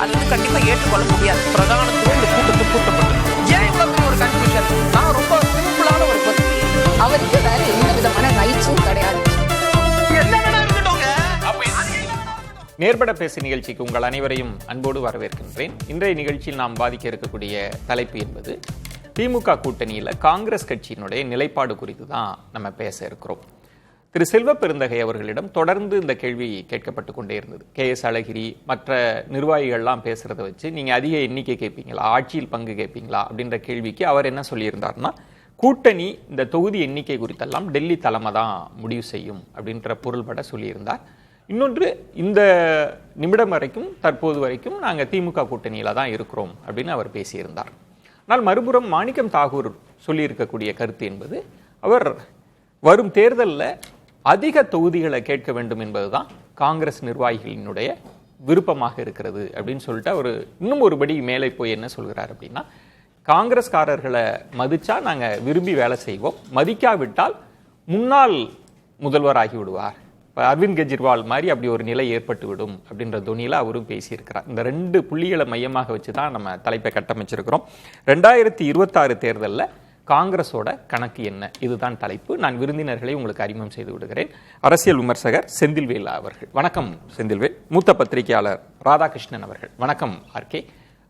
அது வந்து கண்டிப்பா ஏற்றுக்கொள்ள முடியாது. பிரதானத்துவம் இந்த கூட்டத்துக்கு கூட்டப்பட்டது. ஏன் இவ்வளவு ஒரு கன்ஃபியூஷன்? நான் ரொம்ப சிம்பிளான ஒரு பர்சன். அவருக்கு வேற எந்த விதமான ரைட்ஸும் கிடையாது. நேர்பட பேசு நிகழ்ச்சிக்கு உங்கள் அனைவரையும் அன்போடு வரவேற்கின்றேன். இன்றைய நிகழ்ச்சியில் நாம் பாதிக்க இருக்கக்கூடிய தலைப்பு என்பது திமுக கூட்டணியில் காங்கிரஸ் கட்சியினுடைய நிலைப்பாடு குறித்து தான் நம்ம பேச இருக்கிறோம். திரு செல்வ பெருந்தகை அவர்களிடம் தொடர்ந்து இந்த கேள்வி கேட்கப்பட்டு கொண்டே இருந்தது. KS அழகிரி மற்ற நிர்வாகிகள்லாம் பேசுறதை வச்சு நீங்கள் அதிக எண்ணிக்கை கேட்பீங்களா, ஆட்சியில் பங்கு கேட்பீங்களா அப்படின்ற கேள்விக்கு அவர் என்ன சொல்லியிருந்தார்னா, கூட்டணி இந்த தொகுதி எண்ணிக்கை குறித்தெல்லாம் டெல்லி தலைமை தான் முடிவு செய்யும் அப்படின்ற பொருள்பட சொல்லியிருந்தார். இன்னொன்று, இந்த நிமிடம் வரைக்கும் தற்போது வரைக்கும் நாங்கள் திமுக கூட்டணியில் தான் இருக்கிறோம் அப்படின்னு அவர் பேசியிருந்தார். ஆனால் மறுபுறம் மாணிக்கம் தாகூர் சொல்லியிருக்கக்கூடிய கருத்து என்பது, அவர் வரும் தேர்தலில் அதிக தொகுதிகளை கேட்க வேண்டும் என்பதுதான் காங்கிரஸ் நிர்வாகிகளினுடைய விருப்பமாக இருக்கிறது அப்படின்னு சொல்லிட்டு அவர் இன்னும் ஒருபடி மேலே போய் என்ன சொல்கிறார் அப்படின்னா, காங்கிரஸ்காரர்களை மதிச்சா நாங்கள் விரும்பி வேலை செய்வோம், மதிக்காவிட்டால் முன்னாள் முதல்வராகி விடுவார், அரவிந்த் கெஜ்ரிவால் மாதிரி அப்படி ஒரு நிலை ஏற்பட்டு விடும் அப்படின்ற துணியில் அவரும் பேசியிருக்கிறார். இந்த ரெண்டு புள்ளிகளை மையமாக வச்சு தான் நம்ம தலைப்பை கட்டமைச்சிருக்கிறோம். 2026 தேர்தலில் காங்கிரஸோட கணக்கு என்ன, இதுதான் தலைப்பு. நான் விருந்தினர்களை உங்களுக்கு அறிமுகம் செய்து விடுகிறேன். அரசியல் விமர்சகர் செந்தில்வேல் அவர்கள், வணக்கம் செந்தில்வேல். மூத்த பத்திரிகையாளர் ராதாகிருஷ்ணன் அவர்கள், வணக்கம் RK.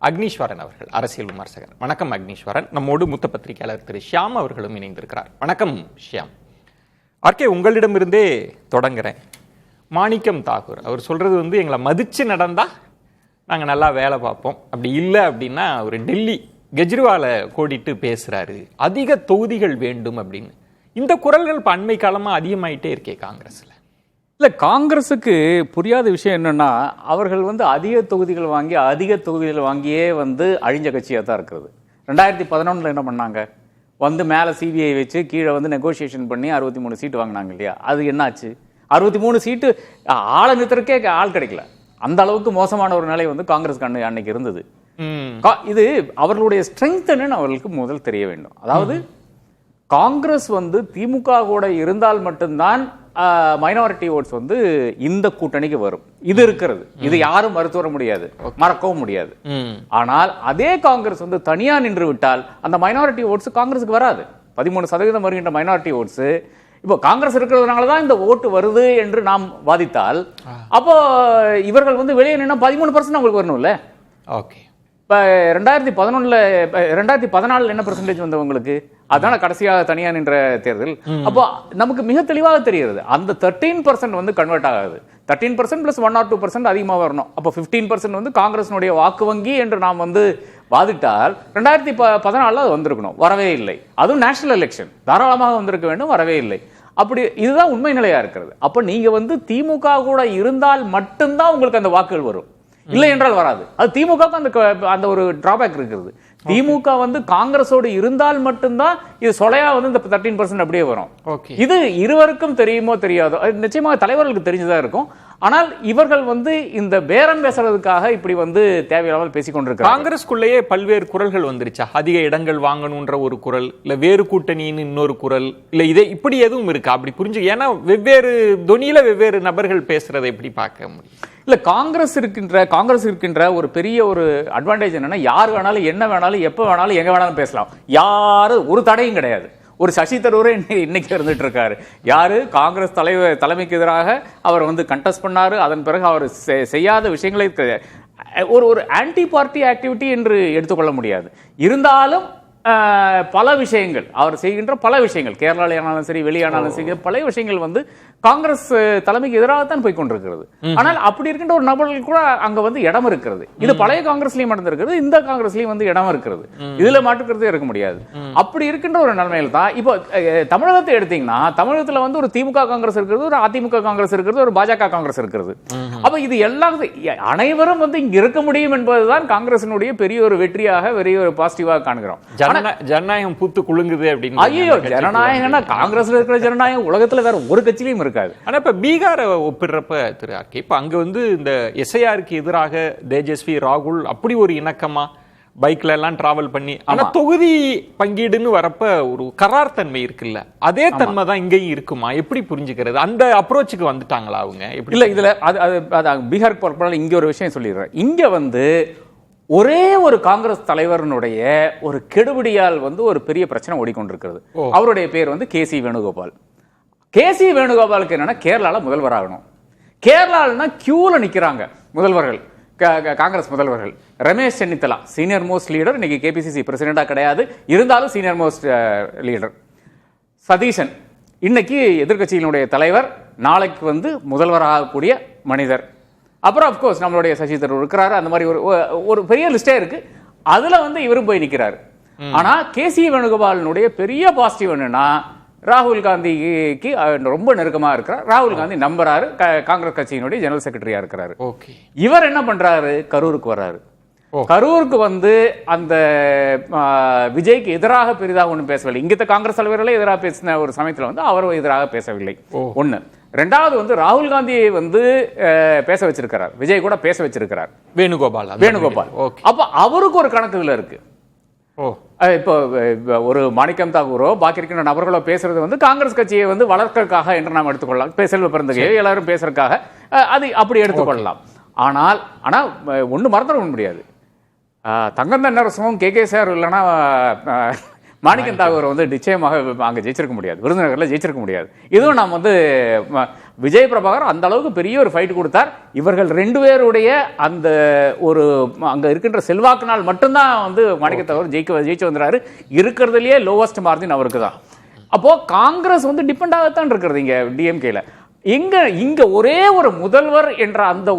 அக்னீஸ்வரன் அவர்கள், அரசியல் விமர்சகர், வணக்கம் அக்னீஸ்வரன். நம்மோடு மூத்த பத்திரிகையாளர் திரு ஷியாம் அவர்களும் இணைந்திருக்கிறார், வணக்கம் ஷியாம். RK, உங்களிடமிருந்தே தொடங்குறேன். மாணிக்கம் தாகூர் அவர் சொல்றது வந்து, எங்களை மதிச்சு நடந்தா நாங்கள் நல்லா வேலை பார்ப்போம், அப்படி இல்லை அப்படின்னா ஒரு டெல்லி கெஜ்ரிவாலை கோடிட்டு பேசுறாரு, அதிக தொகுதிகள் வேண்டும் அப்படின்னு. இந்த குரல்கள் இப்போ அண்மை காலமாக அதிகமாயிட்டே இருக்கே காங்கிரஸ்ல. இல்லை, காங்கிரஸுக்கு புரியாத விஷயம் என்னன்னா, அவர்கள் வந்து அதிக தொகுதிகள் வாங்கியே வந்து அழிஞ்ச கட்சியாக தான் இருக்கிறது. 2011 என்ன பண்ணாங்க, வந்து மேலே CBI வச்சு கீழே வந்து நெகோசியேஷன் பண்ணி 63 சீட்டு வாங்கினாங்க இல்லையா? அது என்னாச்சு? 63 சீட்டு ஆளை நிறுத்தறக்கே ஆள் கிடைக்கல. அந்த அளவுக்கு மோசமான ஒரு நிலை வந்து காங்கிரஸ் அன்னைக்கு இருந்தது. இது அவர்களுடைய ஸ்ட்ரென்த் என்னன்னு அவர்களுக்கு முதல் தெரிய வேண்டும். அதாவது காங்கிரஸ் வந்து திமுக கூட இருந்தால் மட்டும்தான் மைனாரிட்டி ஓட்ஸ் வந்து இந்த கூட்டணிக்கு வரும். இது இருக்கிறது, இது யாரும் மறுத்து வர முடியாது, மறக்கவும் முடியாது. ஆனால் அதே காங்கிரஸ் வந்து தனியா நின்று விட்டால் அந்த மைனாரிட்டி ஓட்ஸ் காங்கிரஸுக்கு வராது. 13% வருகின்ற மைனாரிட்டி ஓட்ஸ் இப்போ காங்கிரஸ் இருக்கிறதுனால தான் இந்த ஓட்டு வருது என்று நாம் வாதித்தால், அப்போ இவர்கள் வந்து வெளியே நின்னா 13% அவங்களுக்கு வரணும்ல. ஓகே, இப்போ 2014 என்ன பெர்சன்டேஜ் வந்து உங்களுக்கு? அதான கடைசியாக தனியா நின்ற தேர்தல். அப்போ நமக்கு மிக தெளிவாக தெரிகிறது, அந்த 13% வந்து கன்வெர்ட் ஆகாது. 13% பிளஸ் 1 or 2% அதிகமாக வரணும். அப்போ 15% வந்து காங்கிரஸினுடைய வாக்கு வங்கி என்று நாம் வந்து வாதிட்டால் 2014 அது வந்திருக்கணும், வரவே இல்லை. அதுவும் நேஷனல் எலெக்ஷன், தாராளமாக வந்திருக்க வேண்டும், வரவே இல்லை. அப்படி இதுதான் உண்மை நிலையா இருக்கிறது. அப்போ நீங்க வந்து திமுக கூட இருந்தால் மட்டும்தான் உங்களுக்கு அந்த வாக்குகள் வரும், இல்லை என்றால் வராது. அது திமுக அந்த ஒரு டிராபேக் இருக்கிறது. திமுக வந்து காங்கிரஸோடு இருந்தால் மட்டும்தான் இது சொலையா வந்து இந்த 13% அப்படியே வரும். இது இருவருக்கும் தெரியுமோ தெரியாதோ, நிச்சயமாக தலைவர்களுக்கு தெரிஞ்சுதான் இருக்கும். ஆனால் இவர்கள் வந்து இந்த பேரம் பேசுறதுக்காக இப்படி வந்து தேவையில்லாமல் பேசிக்கொண்டிருக்காங்க. காங்கிரஸ்குள்ளேயே பல்வேறு குரல்கள் வந்துருச்சா? அதிக இடங்கள் வாங்கணும்ன்ற ஒரு குரல், இல்ல வேறு கூட்டணின்னு இன்னொரு குரல், இல்ல இதை இப்படி எதுவும் இருக்கா? அப்படி புரிஞ்சு, ஏன்னா வெவ்வேறு தொனியில வெவ்வேறு நபர்கள் பேசுறதை எப்படி பார்க்க முடியும்? இல்ல, காங்கிரஸ் இருக்கின்ற ஒரு பெரிய ஒரு அட்வான்டேஜ் என்னன்னா, யார் வேணாலும் என்ன வேணாலும் எப்ப வேணாலும் எங்க வேணாலும் பேசலாம். யாரு ஒரு தடையும் கிடையாது. ஒரு சசி தரூரே இன்னைக்கு இருந்துட்டு இருக்காரு. யாரு? காங்கிரஸ் தலைமைக்கு எதிராக அவர் வந்து கண்டெஸ்ட் பண்ணாரு. அதன் பிறகு அவர் செய்யாத விஷயங்களை ஒரு ஆன்டி பார்ட்டி ஆக்டிவிட்டி என்று எடுத்துக்கொள்ள முடியாது. இருந்தாலும் பல விஷயங்கள் அவர் செய்கின்ற பல விஷயங்கள், கேரளாலும் சரி வெளியானாலும் சரி, பல விஷயங்கள் வந்து காங்கிரஸ் தலைமைக்கு எதிராகத்தான் போய் கொண்டிருக்கிறது. ஆனால் அப்படி இருக்கின்ற ஒரு நபர்கள் கூட அங்க வந்து இடம் இருக்கிறது. இது பழைய காங்கிரஸ்லயும் நடந்திருக்கிறது, இந்த காங்கிரஸ்லயும் வந்து இடம் இருக்கிறது. இதுல மாற்றுக்கிறதே இருக்க முடியாது. அப்படி இருக்கின்ற ஒரு நிலைமையில் தான் இப்போ தமிழகத்தை எடுத்தீங்கன்னா, தமிழகத்துல வந்து ஒரு திமுக காங்கிரஸ் இருக்கிறது, ஒரு அதிமுக காங்கிரஸ் இருக்கிறது, ஒரு பாஜக காங்கிரஸ் இருக்கிறது. அப்ப இது எல்லாம் அனைவரும் வந்து இங்க இருக்க முடியும் என்பதுதான் காங்கிரசினுடைய பெரிய ஒரு வெற்றியாக, பெரிய ஒரு பாசிட்டிவாக காண்கிறோம். ஜனநாயகம் பூத்து குலுங்குது அப்படின்னு. ஐயோ, ஜனநாயகம்னா காங்கிரஸ்ல இருக்கிற ஜனநாயகம் உலகத்துல வேற ஒரு கட்சியிலும் இருக்காது. ஆனா இப்ப பீகாரை ஒப்பிடுறப்ப திரு RK, இப்ப அங்க வந்து இந்த SIRக்கு எதிராக தேஜஸ்வி, ராகுல் அப்படி ஒரு இணக்கமா பைக்ல எல்லாம் டிராவல் பண்ணி. ஆனா தொகுதி பங்கீடுன்னு வரப்ப ஒரு கரார் தன்மை இருக்குல்ல, அதே தன்மை தான் இங்கேயும் இருக்குமா? எப்படி புரிஞ்சுக்கிறது? அந்த அப்ரோச்சுக்கு வந்துட்டாங்களா அவங்க? எப்படி இல்ல இதுல அது பீகாருக்கு பொறுப்பால இங்க ஒரு விஷயம் சொல்லிடுறேன். இங்க ஒரே ஒரு காங்கிரஸ் தலைவருடைய ஒரு கெடுபிடியால் ஒரு பெரிய பிரச்சனை ஓடிக்கொண்டிருக்கிறது. அவருடைய பேர் கேசி வேணுகோபால். கேசி வேணுகோபாலுக்கு என்னன்னா கேரளால முதல்வர் ஆகணும். கேரளால கியூல நிக்கிறாங்க முதல்வர்கள், காங்கிரஸ் முதல்வர்கள். ரமேஷ் சென்னித்தலா சீனியர் மோஸ்ட் லீடர், இன்னைக்கு கேபிசிசி பிரசிடென்டா கிடையாது, இருந்தாலும் சீனியர் மோஸ்ட் லீடர். சதீஷன் இன்னைக்கு எதிர்கட்சியினுடைய தலைவர், நாளைக்கு முதல்வராகக்கூடிய மனிதர். அப்புறம் அப்கோர்ஸ் நம்மளுடைய சசி தரூர் இருக்கிறாரு. அந்த மாதிரி ஒரு பெரிய லிஸ்டே இருக்கு. அதுல இவரும் போய் நிக்கிறாரு. ஆனா கேசி வேணுகோபாலினுடைய பெரிய பாசிட்டிவ் என்னன்னா, ராகுல் காந்திக்கு ரொம்ப நெருக்கமா இருக்கிறார். ராகுல் காந்தி நம்புறாரு. காங்கிரஸ் கட்சியினுடைய ஜெனரல் செக்ரட்டரியா இருக்கிறாரு. இவர் என்ன பண்றாரு? கரூருக்கு வர்றாரு. கரூருக்கு அந்த விஜய்க்கு எதிராக பெரிதாக ஒன்றும் பேசவில்லை. இங்கிட்ட காங்கிரஸ் தலைவர்களே எதிராக பேசின ஒரு சமயத்தில் அவர் எதிராக பேசவில்லை. ஒண்ணு. ரெண்டாவது ராகுல் காந்தியை பேச வச்சிருக்கிறார். விஜய் கூட பேச வச்சிருக்கிறார் வேணுகோபால். அப்ப அவருக்கு ஒரு கணக்கு இதுல இருக்கு. இப்போ ஒரு மாணிக்கம் தாகூரோ பாக்கி இருக்கிற நபர்களோ பேசுறது காங்கிரஸ் கட்சியை வளர்க்கறதுக்காக என்று நாம் எடுத்துக்கொள்ளலாம். செல்வ பெருந்தகையோ எல்லாரும் பேசுறதுக்காக அது அப்படி எடுத்துக்கொள்ளலாம். ஆனால் ஒண்ணு மறந்துட முடியாது, தங்கம் நரசும் கே சார் இல்லைன்னா மாணிக்கம் தாகூர் நிச்சயமாக அங்க ஜெயிச்சிருக்க முடியாது, விருதுநகர்ல ஜெயிச்சிருக்க முடியாது. இதுவும் நாம் விஜய் பிரபாகர் அந்த அளவுக்கு பெரிய ஒரு ஃபைட் கொடுத்தார். இவர்கள் ரெண்டு பேருடைய அந்த ஒரு அங்க இருக்கின்ற செல்வாக்குனால் மட்டும்தான் மாணிக்கம் தாகூர் ஜெயிச்சு வந்துறாரு. இருக்கிறதுலயே லோவஸ்ட் மார்ஜின் அவருக்கு தான். அப்போ காங்கிரஸ் டிபெண்ட் ஆகத்தான் இருக்கிறது இங்க டிஎம்கேல. இங்க ஒரே ஒரு முதல்வர் என்ற அந்த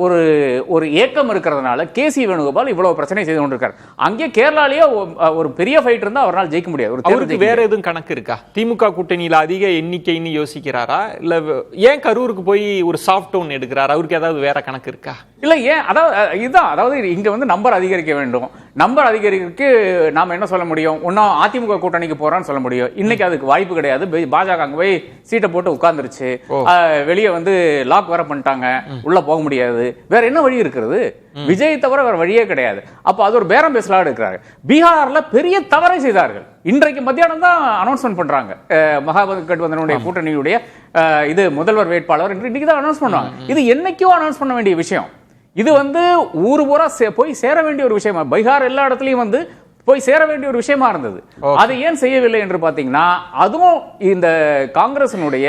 ஒரு ஏக்கம் இருக்கிறதுனால கேசி வேணுகோபால் இவ்வளவு பிரச்சனை செய்து கொண்டிருக்காரு. அங்கே கேரளாலேயே ஒரு பெரிய ஃபைட் இருந்தா அவரால் ஜெயிக்க முடியாது. அவருக்கு வேற எதுவும் கணக்கு இருக்கா? திமுக கூட்டணியில அதிக எண்ணிக்கைன்னு யோசிக்கிறாரா, இல்ல ஏன் கரூருக்கு போய் ஒரு சாஃப்ட் டவுன் எடுக்கிறார்? அவருக்கு ஏதாவது வேற கணக்கு இருக்கா? இல்ல ஏன், அதாவது இங்க நம்பர் அதிகரிக்க வேண்டும். நம்பர் அதிகரிக்க நாம என்ன சொல்ல முடியும்? ஒன்னும் அதிமுக கூட்டணிக்கு போறான்னு சொல்ல முடியும். இன்னைக்கு அதுக்கு வாய்ப்பு கிடையாது. பாஜக அங்க போய் சீட்டை போட்டு உட்கார்ந்துருச்சு. வெளியே லாக் வர பண்ணிட்டாங்க, உள்ள போக முடியாது. வேற என்ன வழி இருக்கிறது? விஜய் தவிர வேற வழியே கிடையாது. அப்ப அது ஒரு பேரம் பேசலாம் எடுக்கிறாங்க. பீகார்ல பெரிய தவறை செய்தார்கள். இன்றைக்கு மத்தியானம் தான் அனௌன்ஸ்மெண்ட் பண்றாங்க. மகாகட்பந்தனுடைய கூட்டணியுடைய இது முதல்வர் வேட்பாளர் இன்னைக்கு தான் அனௌன்ஸ் பண்ணுவாங்க. இது என்னைக்கோ அனௌன்ஸ் பண்ண வேண்டிய விஷயம். இது ஊரு பூரா போய் சேர வேண்டிய ஒரு விஷயமா, பீகார் எல்லா இடத்துலயும் போய் சேர வேண்டிய ஒரு விஷயமா இருந்தது. அதை ஏன் செய்யவில்லை என்று பாத்தீங்கன்னா, அதுவும் இந்த காங்கிரசினுடைய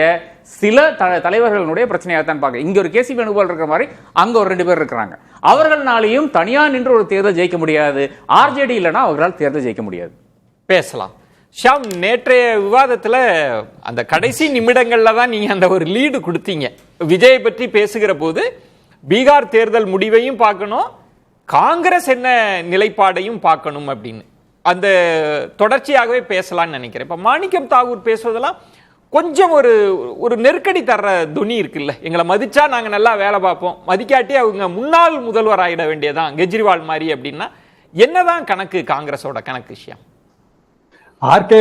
சில தலைவர்களுடைய பிரச்சனையாக தான் பார்க்க. இங்க ஒரு கேசி வேணுகோபால் இருக்கிற மாதிரி அங்க ஒரு 2 பேர் இருக்கிறாங்க. அவர்களாலையும் தனியா நின்று ஒரு தேர்தல் ஜெயிக்க முடியாது. ஆர்ஜேடி இல்லைன்னா அவர்களால் தேர்தல் ஜெயிக்க முடியாது. பேசலாம். ஷாம், நேற்றைய விவாதத்துல அந்த கடைசி நிமிடங்கள்ல தான் நீங்க அந்த ஒரு லீடு கொடுத்தீங்க. விஜய் பற்றி பேசுகிற போது பீகார் தேர்தல் முடிவையும் பார்க்கணும், காங்கிரஸ் என்ன நிலைப்பாடையும் பார்க்கணும் அப்படின்னு அந்த தொடர்ச்சியாகவே பேசலாம்னு நினைக்கிறேன். இப்ப மாணிக்கம் தாகூர் பேசுவதெல்லாம் கொஞ்சம் ஒரு நெருக்கடி தர்ற துணி இருக்குல்ல. எங்களை மதிச்சா நாங்க நல்லா வேலை பார்ப்போம், மதிக்காட்டி அவங்க முன்னாள் முதல்வர் ஆகிட வேண்டியதான் கெஜ்ரிவால் மாதிரி அப்படின்னா என்னதான் கணக்கு காங்கிரஸோட கணக்கு? விஷயம் ஆர்கே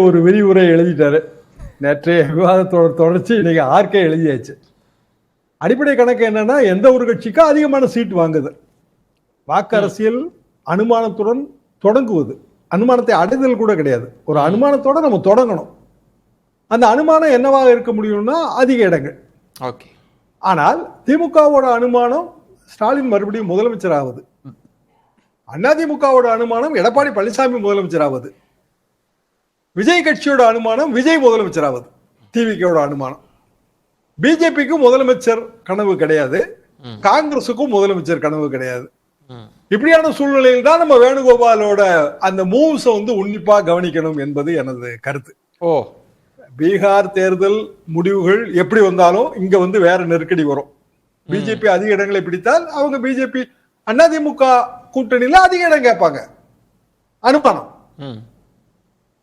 ஒரு விரிவுரை எழுதிட்டாரு. நேற்றைய விவாதத்தோட தொடர்ச்சி இன்னைக்கு ஆர்கே எழுதியாச்சு. அடிப்படை கணக்கு என்னன்னா, எந்த ஒரு கட்சிக்கும் அதிகமான சீட் வாங்குது. வாக்கு அரசியல் அனுமானத்துடன் தொடங்குவது, அனுமானத்தை அடைதல் கூட கிடையாது. ஒரு அனுமானத்தோட நம்ம தொடங்கணும். அந்த அனுமானம் என்னவாக இருக்க முடியும்னா அதிக இடங்கள். ஆனால் திமுகவோட அனுமானம் ஸ்டாலின் மறுபடியும் முதலமைச்சர் ஆவது, அதிமுகவோட அனுமானம் எடப்பாடி பழனிசாமி முதலமைச்சர் ஆவது, விஜய் கட்சியோட அனுமானம் விஜய் முதலமைச்சர் ஆவது, திமுகவோட அனுமானம். பிஜேபிக்கும் முதலமைச்சர் கனவு கிடையாது, காங்கிரசுக்கும் முதலமைச்சர் கனவு கிடையாது. இப்படியான சூழ்நிலையில் தான் நம்ம வேணுகோபாலோட அந்த மூவ்ஸ் உன்னிப்பா கவனிக்கணும் என்பது எனது கருத்து. பீகார் தேர்தல் முடிவுகள் எப்படி வந்தாலும் இங்க வேற நெருக்கடி வரும். பிஜேபி அதிக இடங்களை பிடித்தால் அவங்க பிஜேபி அதிமுக கூட்டணியில அதிக இடம் கேட்பாங்க. அனுமானம்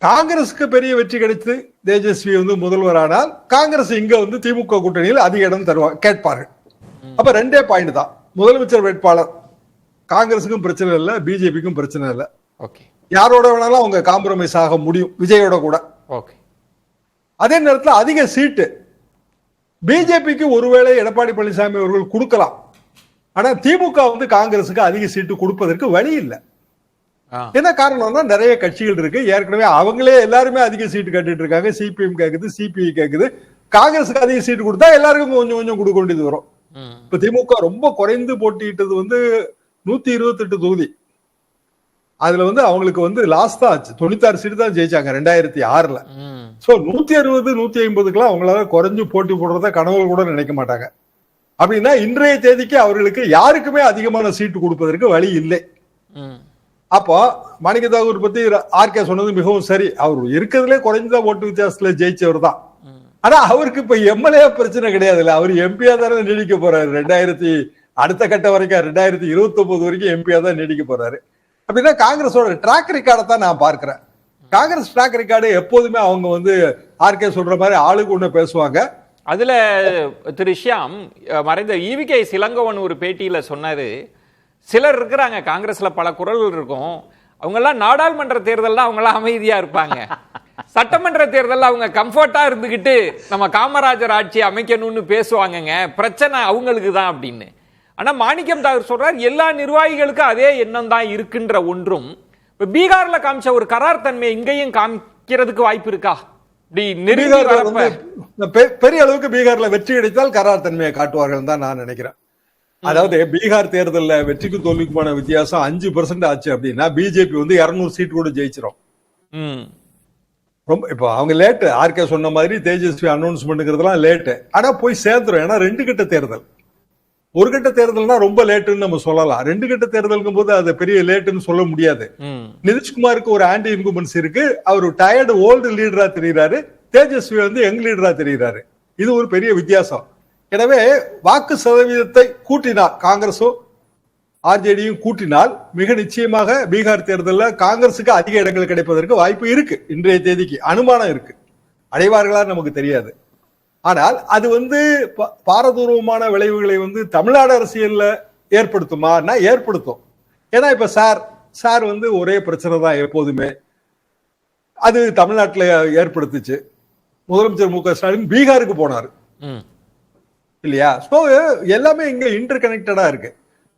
காங்கிரஸுக்கு பெரிய வெற்றி கிடைத்து தேஜஸ்வி முதல்வரானால் காங்கிரஸ் இங்க திமுக கூட்டணியில் அதிக இடம் கேட்பார்கள். அப்ப 2 பாயிண்ட் தான். முதலமைச்சர் வேட்பாளர் காங்கிரஸுக்கும் பிரச்சனை இல்லை, பிஜேபிக்கும் பிரச்சனை இல்லை. யாரோட வேணாலும் அவங்க காம்ப்ரமைஸ் ஆக முடியும், விஜயோட கூட. அதே நேரத்தில் அதிக சீட்டு பிஜேபிக்கு ஒருவேளை எடப்பாடி பழனிசாமி அவர்கள் கொடுக்கலாம். ஆனா திமுக காங்கிரசுக்கு அதிக சீட்டு கொடுப்பதற்கு வழி இல்லை. என்ன காரணம்னா நிறைய கட்சிகள் இருக்கு, ஏற்கனவே அவங்களே எல்லாருமே அதிக சீட்டு கட்டிட்டு இருக்காங்க. சிபிஎம் கேக்குது, சிபிஐ கேக்குது. காங்கிரஸுக்கு அதிக சீட்டு கொடுத்தா எல்லாருக்கும் கொஞ்சம் கொஞ்சம் கொடுக்க வேண்டியது வரும். இப்ப திமுக ரொம்ப குறைந்து போட்டியிட்டது 128 தொகுதி. அதுல அவங்களுக்கு லாஸ் தான் ஆச்சு. 96 சீட்டு தான் ஜெயிச்சாங்க 2006ல. சோ 160 150க்குலாம் அவங்களால குறைஞ்சு போட்டி போடுறத கனவுல கூட நினைக்க மாட்டாங்க. அப்படின்னா இன்றைய தேதிக்கு அவர்களுக்கு யாருக்குமே அதிகமான சீட்டு கொடுப்பதற்கு வழி இல்லை. அப்போ மாணிக்க தாகூர் பத்தி ஆர்கே சொன்னது மிகவும் சரி. அவர் இருக்கிறதுலே குறைஞ்ச ஓட்டு வித்தியாசத்துல ஜெயிச்சவர் தான். ஆனா அவருக்கு இப்ப எம்எல்ஏ பிரச்சனை கிடையாதுல்ல, அவர் எம்பியா தானே நீடிக்க போறாரு. அடுத்த கட்ட வரைக்கும் 2029 வரைக்கும் எம்பியா தான் நீடிக்க போறாரு. அப்படின்னா காங்கிரஸோட ட்ராக் ரெக்கார்டை தான் நான் பார்க்கிறேன். காங்கிரஸ் ட்ராக் ரெக்கார்டு எப்போதுமே அவங்க ஆர்கே சொல்ற மாதிரி ஆளுக்கு ஒண்ணு பேசுவாங்க. அதுல திரு ஷியாம், மறைந்த ஈவிகே சிலங்கோவன் ஒரு பேட்டியில சொன்னாரு, சிலர் இருக்கிறாங்க காங்கிரஸ்ல, பல குரல்கள் இருக்கும், அவங்க எல்லாம் நாடாளுமன்ற தேர்தல்ல அவங்க எல்லாம் அமைதியா இருப்பாங்க, சட்டமன்ற தேர்தல்ல அவங்க கம்ஃபர்ட்டா இருந்துகிட்டு நம்ம காமராஜர் ஆட்சி அமைக்கணும்னு பேசுவாங்கங்க, பிரச்சனை அவங்களுக்கு தான் அப்படின்னு. ஆனா மாணிக்கம் தாகூர் சொல்றார், எல்லா நிர்வாகிகளுக்கும் அதே எண்ணம் தான் இருக்குன்ற ஒன்றும் பீகார்ல காமிச்ச ஒரு கரார் தன்மை இங்கேயும் காமிக்கிறதுக்கு வாய்ப்பு இருக்கா? பெரிய அளவுக்கு பீகார்ல வெற்றி கிடைத்தால் கரார் தன்மையை காட்டுவார்கள் தான் நான் நினைக்கிறேன். அதாவது பீகார் தேர்தலில் வெற்றிக்கு தோல்விக்குமான வித்தியாசம் 5% ஆச்சு அப்படின்னா பிஜேபி 200 சீட் கூட ஜெயிச்சிரும். ரொம்ப இப்போ அவங்க லேட்டு, ஆர்கே சொன்ன மாதிரி தேஜஸ்வி அனௌன்ஸ்மெண்ட்ங்கிறதுலாம் லேட்டு. ஆனா போய் சேர்ந்துரும். ஏன்னா 2 கட்ட தேர்தல். ஒரு கட்ட தேர்தல்னா ரொம்ப லேட்டுன்னு நம்ம சொல்லலாம். 2 கட்ட தேர்தலுக்கும் போது அது பெரிய லேட்டுன்னு சொல்ல முடியாது. நிதிஷ்குமாருக்கு ஒரு ஆன்டி இன்குமென்ஸ் இருக்கு. அவர் டயர்டு ஓல்டு லீடரா தெரிகிறாரு. தேஜஸ்வி யங் லீடரா தெரிகிறாரு. இது ஒரு பெரிய வித்தியாசம். எனவே வாக்கு சதவீதத்தை கூட்டினால், காங்கிரஸும் ஆர்ஜேடியும் கூட்டினால் மிக நிச்சயமாக பீகார் தேர்தலில் காங்கிரசுக்கு அதிக இடங்கள் கிடைப்பதற்கு வாய்ப்பு இருக்கு. இன்றைய தேதிக்கு அனுமானம் இருக்கு. அடைவார்களா நமக்கு தெரியாது. ஆனால் அது பாரதூரமான விளைவுகளை தமிழ்நாடு அரசியல்ல ஏற்படுத்துமா? ஏற்படுத்தும். ஏன்னா இப்ப சார் ஒரே பிரச்சனை தான் எப்போதுமே. அது தமிழ்நாட்டில் ஏற்படுத்துச்சு. முதலமைச்சர் மு க ஸ்டாலின் பீகாருக்கு போனாரு இல்லையா? சோ எல்லாமே இங்க இன்டர் கனெக்டடா இருக்கு.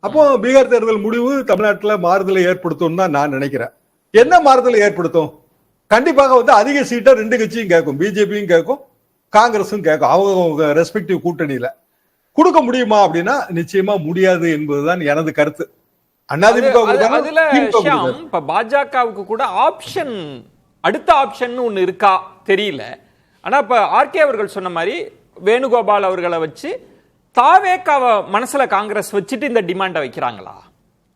அப்போ பீகார் தேர்தல் முடிவு தமிழ்நாட்டில் மாறுதலை ஏற்படுத்தும் தான் நான் நினைக்கிறேன். என்ன மாறுதலை ஏற்படுத்தும்? கண்டிப்பாக அதிக சீட்டை 2 கட்சியும் கேட்கும். பிஜேபியும் கேட்கும், காங்கிரஸும் கேட்கும். அவங்க ரெஸ்பெக்டிவ் கூட்டணியில கொடுக்க முடியுமா அப்படின்னா நிச்சயமா முடியாது என்பதுதான் எனது கருத்து. அதிமுக பாஜகவுக்கு கூட ஆப்ஷன், அடுத்த ஆப்ஷன் ஒண்ணு இருக்கா தெரியல. ஆனா இப்ப ஆர்கே அவர்கள் சொன்ன மாதிரி வேணுகோபால் அவர்களை வச்சு தாவேக்காவை மனசுல காங்கிரஸ் வச்சுட்டு இந்த டிமாண்ட வைக்கிறாங்களா?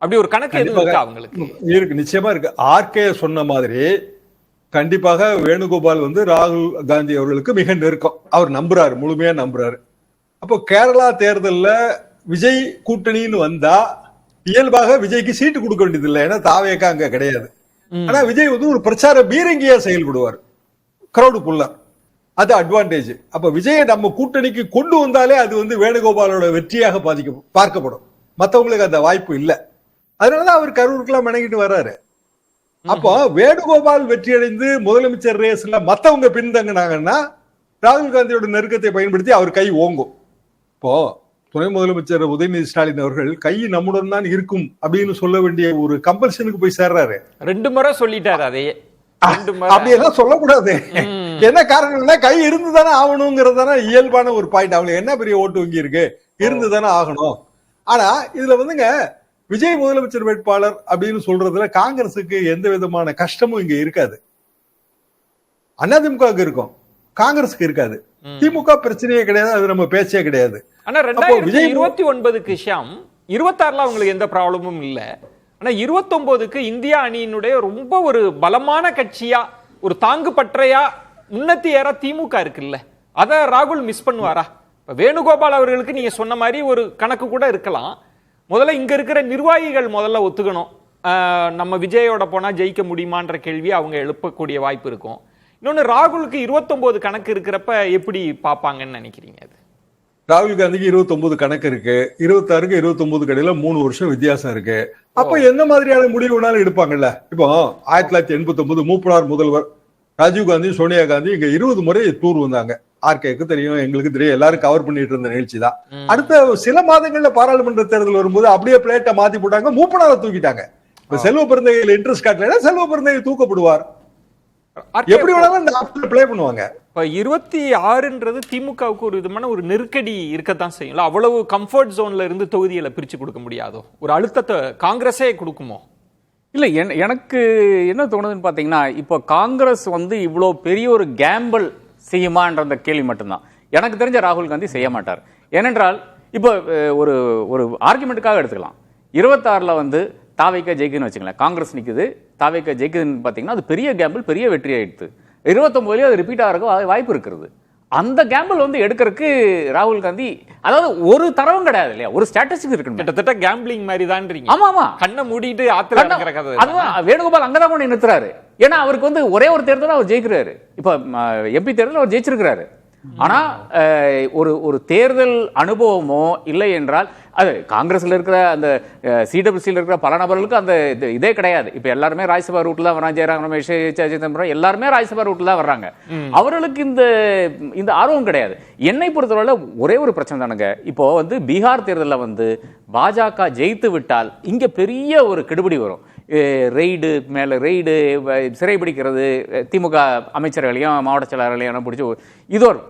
அப்படி ஒரு கணக்கு இருக்கா அவங்களுக்கு? இருக்கு, நிச்சயமா இருக்கு. ஆர்கே சொன்ன மாதிரி கண்டிப்பாக வேணுகோபால் ராகுல் காந்தி அவர்களுக்கு மிக நெருக்கம். அவர் நம்புறாரு, முழுமையா நம்புறாரு. அப்போ கேரளா தேர்தல்ல விஜய் கூட்டணின்னு வந்தா இயல்பாக விஜய்க்கு சீட்டு கொடுக்க வேண்டியது இல்லை. ஏன்னா தாவேக்கா அங்க கிடையாது. ஆனா விஜய் ஒரு பிரச்சார பீரங்கியா செயல்படுவார், கிரௌடு புல்லர். அது அட்வான்டேஜ். அப்ப விஜயை நம்ம கூட்டணிக்கு கொண்டு வந்தாலே அது வேணுகோபாலோட வெற்றியாக பார்க்கப்படும். மற்றவங்களுக்கு அந்த வாய்ப்பு இல்லை. அதனாலதான் அவர் கரூருக்குலாம் மெனங்கிட்டு வர்றாரு. அப்போ வேணுகோபால் வெற்றி அடைந்து முதலமைச்சர் ரேஸ்ல மத்தவங்க பின்தங்கினாங்கன்னா ராகுல் காந்தியோட நெருக்கத்தை பயன்படுத்தி அவர் கை ஓங்கும். இப்போ துணை முதலமைச்சர் உதயநிதி ஸ்டாலின் அவர்கள் கை நம்முடன் தான் இருக்கும் அப்படின்னு சொல்ல வேண்டிய ஒரு கம்பல்ஷனுக்கு போய் சேர்றாரு. 2 முறை சொல்லிட்டாரு. அதையே அப்படியெல்லாம் சொல்லக்கூடாது. என்ன காரணம்னா கை இருந்துதானே ஆகணுங்கிறதான இயல்பான ஒரு பாயிண்ட். அவங்களுக்கு என்ன பெரிய ஓட்டு வங்கி இருக்கு, இருந்துதானே ஆகணும். ஆனா இதுல விஜய் முதலமைச்சர் வேட்பாளர் அப்படின்னு சொல்றதுல காங்கிரசுக்கு எந்த விதமான கஷ்டமும் இங்க இருக்காது. அதிமுக இருக்கும், காங்கிரஸுக்கு இருக்காது. திமுக பிரச்சனையே கிடையாது, அது நம்ம பேச்சே கிடையாது. ஆனா 2029க்கு ஷியாம் 26ல அவங்களுக்கு எந்த ப்ராப்ளமும் இல்ல. ஆனா 29க்கு இந்தியா அணியினுடைய ரொம்ப ஒரு பலமான கட்சியா, ஒரு தாங்கு பற்றையா முன்னத்தி ஏற திமுக இருக்குல்ல, அத ராகுல் மிஸ் பண்ணுவாரா? வேணுகோபால் அவர்களுக்கு நீங்க சொன்ன மாதிரி ஒரு கணக்கு கூட இருக்கலாம். முதல்ல இங்க இருக்கிற நிர்வாகிகள் முதல்ல ஒத்துக்கணும், நம்ம விஜயோட போனா ஜெயிக்க முடியுமான்ற கேள்வி அவங்க எழுப்பக்கூடிய வாய்ப்பு இருக்கும். இன்னொன்னு, ராகுலுக்கு 29 கணக்கு இருக்கிறப்ப எப்படி பாப்பாங்கன்னு நினைக்கிறீங்க? அது ராகுல் காந்திக்கு 29 கணக்கு இருக்கு, 26க்கு 29 கடையில 3 வருஷம் வித்தியாசம் இருக்கு. அப்ப என்ன மாதிரியான முடிவு வேணாலும் எடுப்பாங்கல்ல. இப்போ 1989 மூப்பனார் முதல்வர் ராஜீவ் காந்தி, சோனியா காந்தி இங்க 20 முறை டூர் வந்தாங்க. ஆர்கேக்கு தெரியும், எங்களுக்கு தெரியும், எல்லாரும் கவர் பண்ணிட்டு இருந்த நிகழ்ச்சி தான். அடுத்த சில மாதங்கள்ல பாராளுமன்ற தேர்தல் வரும்போது அப்படியே பிளேட்டை மாத்தி போட்டாங்க, மூப்பனாரை தூக்கிட்டாங்க. இப்ப செல்வ பெருந்தகையில் இன்ட்ரெஸ்ட் காட்டலைன்னா செல்வ பெருந்தகை தூக்கப்படுவார். எப்படி வேணாலும் இந்த ஆப்ஷன் ப்ளே பண்ணுவாங்க. இப்ப 26ன்றது திமுகவுக்கு ஒரு விதமான ஒரு நெருக்கடி இருக்கத்தான் செய்யும். அவ்வளவு கம்ஃபர்ட் ஜோன்ல இருந்து தொகுதிகளை பிரிச்சு கொடுக்க முடியாதோ, ஒரு அழுத்தத்தை காங்கிரஸே கொடுக்குமோ? இல்ல எனக்கு என்ன தோணுதுன்னு பாத்தீங்கன்னா, இப்போ காங்கிரஸ் இவ்வளோ பெரிய ஒரு கேம்பிள் செய்யுமான்ற அந்த கேள்வி மட்டும்தான். எனக்கு தெரிஞ்ச ராகுல் காந்தி செய்ய மாட்டார். ஏனென்றால் இப்போ ஒரு ஒரு ஆர்குமெண்ட்டுக்காக எடுத்துக்கலாம். 26ல் தாவேக்கா ஜெயிக்குன்னு வச்சுக்கலாம், காங்கிரஸ் நிற்குது, தாவேக்கா ஜெயிக்குதுன்னு பார்த்தீங்கன்னா அது பெரிய கேம்பிள், பெரிய வெற்றி ஆயிடுது. 29லயும் அது ரிப்பீட் ஆகிறதுக்கு வாய்ப்பு இருக்கிறது. அந்த கேம்பிள் எடுக்கிறதுக்கு ராகுல் காந்தி, அதாவது ஒரு தரவும் கிடையாது இல்லையா, ஒரு ஸ்டாட்டிஸ்டிக்ஸ் இருக்கு. கிட்டத்தட்ட கேம்பிளிங் மாதிரி தான்றீங்க. ஆமா ஆமா, கண்ணை மூடிட்டு ஆத்துல இறங்குற கதை. அதுதான் வேணுகோபால் அங்கதான் கொண்டு நிறுத்துறாரு. ஏன்னா அவருக்கு ஒரே ஒரு தேர்தல் அவர் ஜெயிக்கிறாரு. இப்ப எம்பி தேர்தல் அவர் ஜெயிச்சிருக்கிறாரு. ஆனா ஒரு தேர்தல் அனுபவமோ இல்லை என்றால், அது காங்கிரஸ்ல இருக்கிற அந்த சிடபிள்யூசியில் இருக்கிற பல நபர்களுக்கு அந்த இதே கிடையாது. இப்ப எல்லாருமே ராஜ்யசபா ரூட்ல தான் வராங்க. ஜெயராம் ரமேஷ், சிதம்பரம் எல்லாருமே ராஜ்யசபா ரூட்ல தான் வர்றாங்க. அவர்களுக்கு இந்த ஆர்வம் கிடையாது. என்னை பொறுத்தவரை ஒரே ஒரு பிரச்சனை தானுங்க. இப்போ பீகார் தேர்தலில் பாஜக ஜெயித்து விட்டால் இங்க பெரிய ஒரு கெடுபிடி வரும். ரெய்டு மேல ரெய்டு, சிறைபிடிக்கிறது, திமுக அமைச்சர்களையும் மாவட்ட செயலாளர்களையும் பிடிச்சி இது ஒரு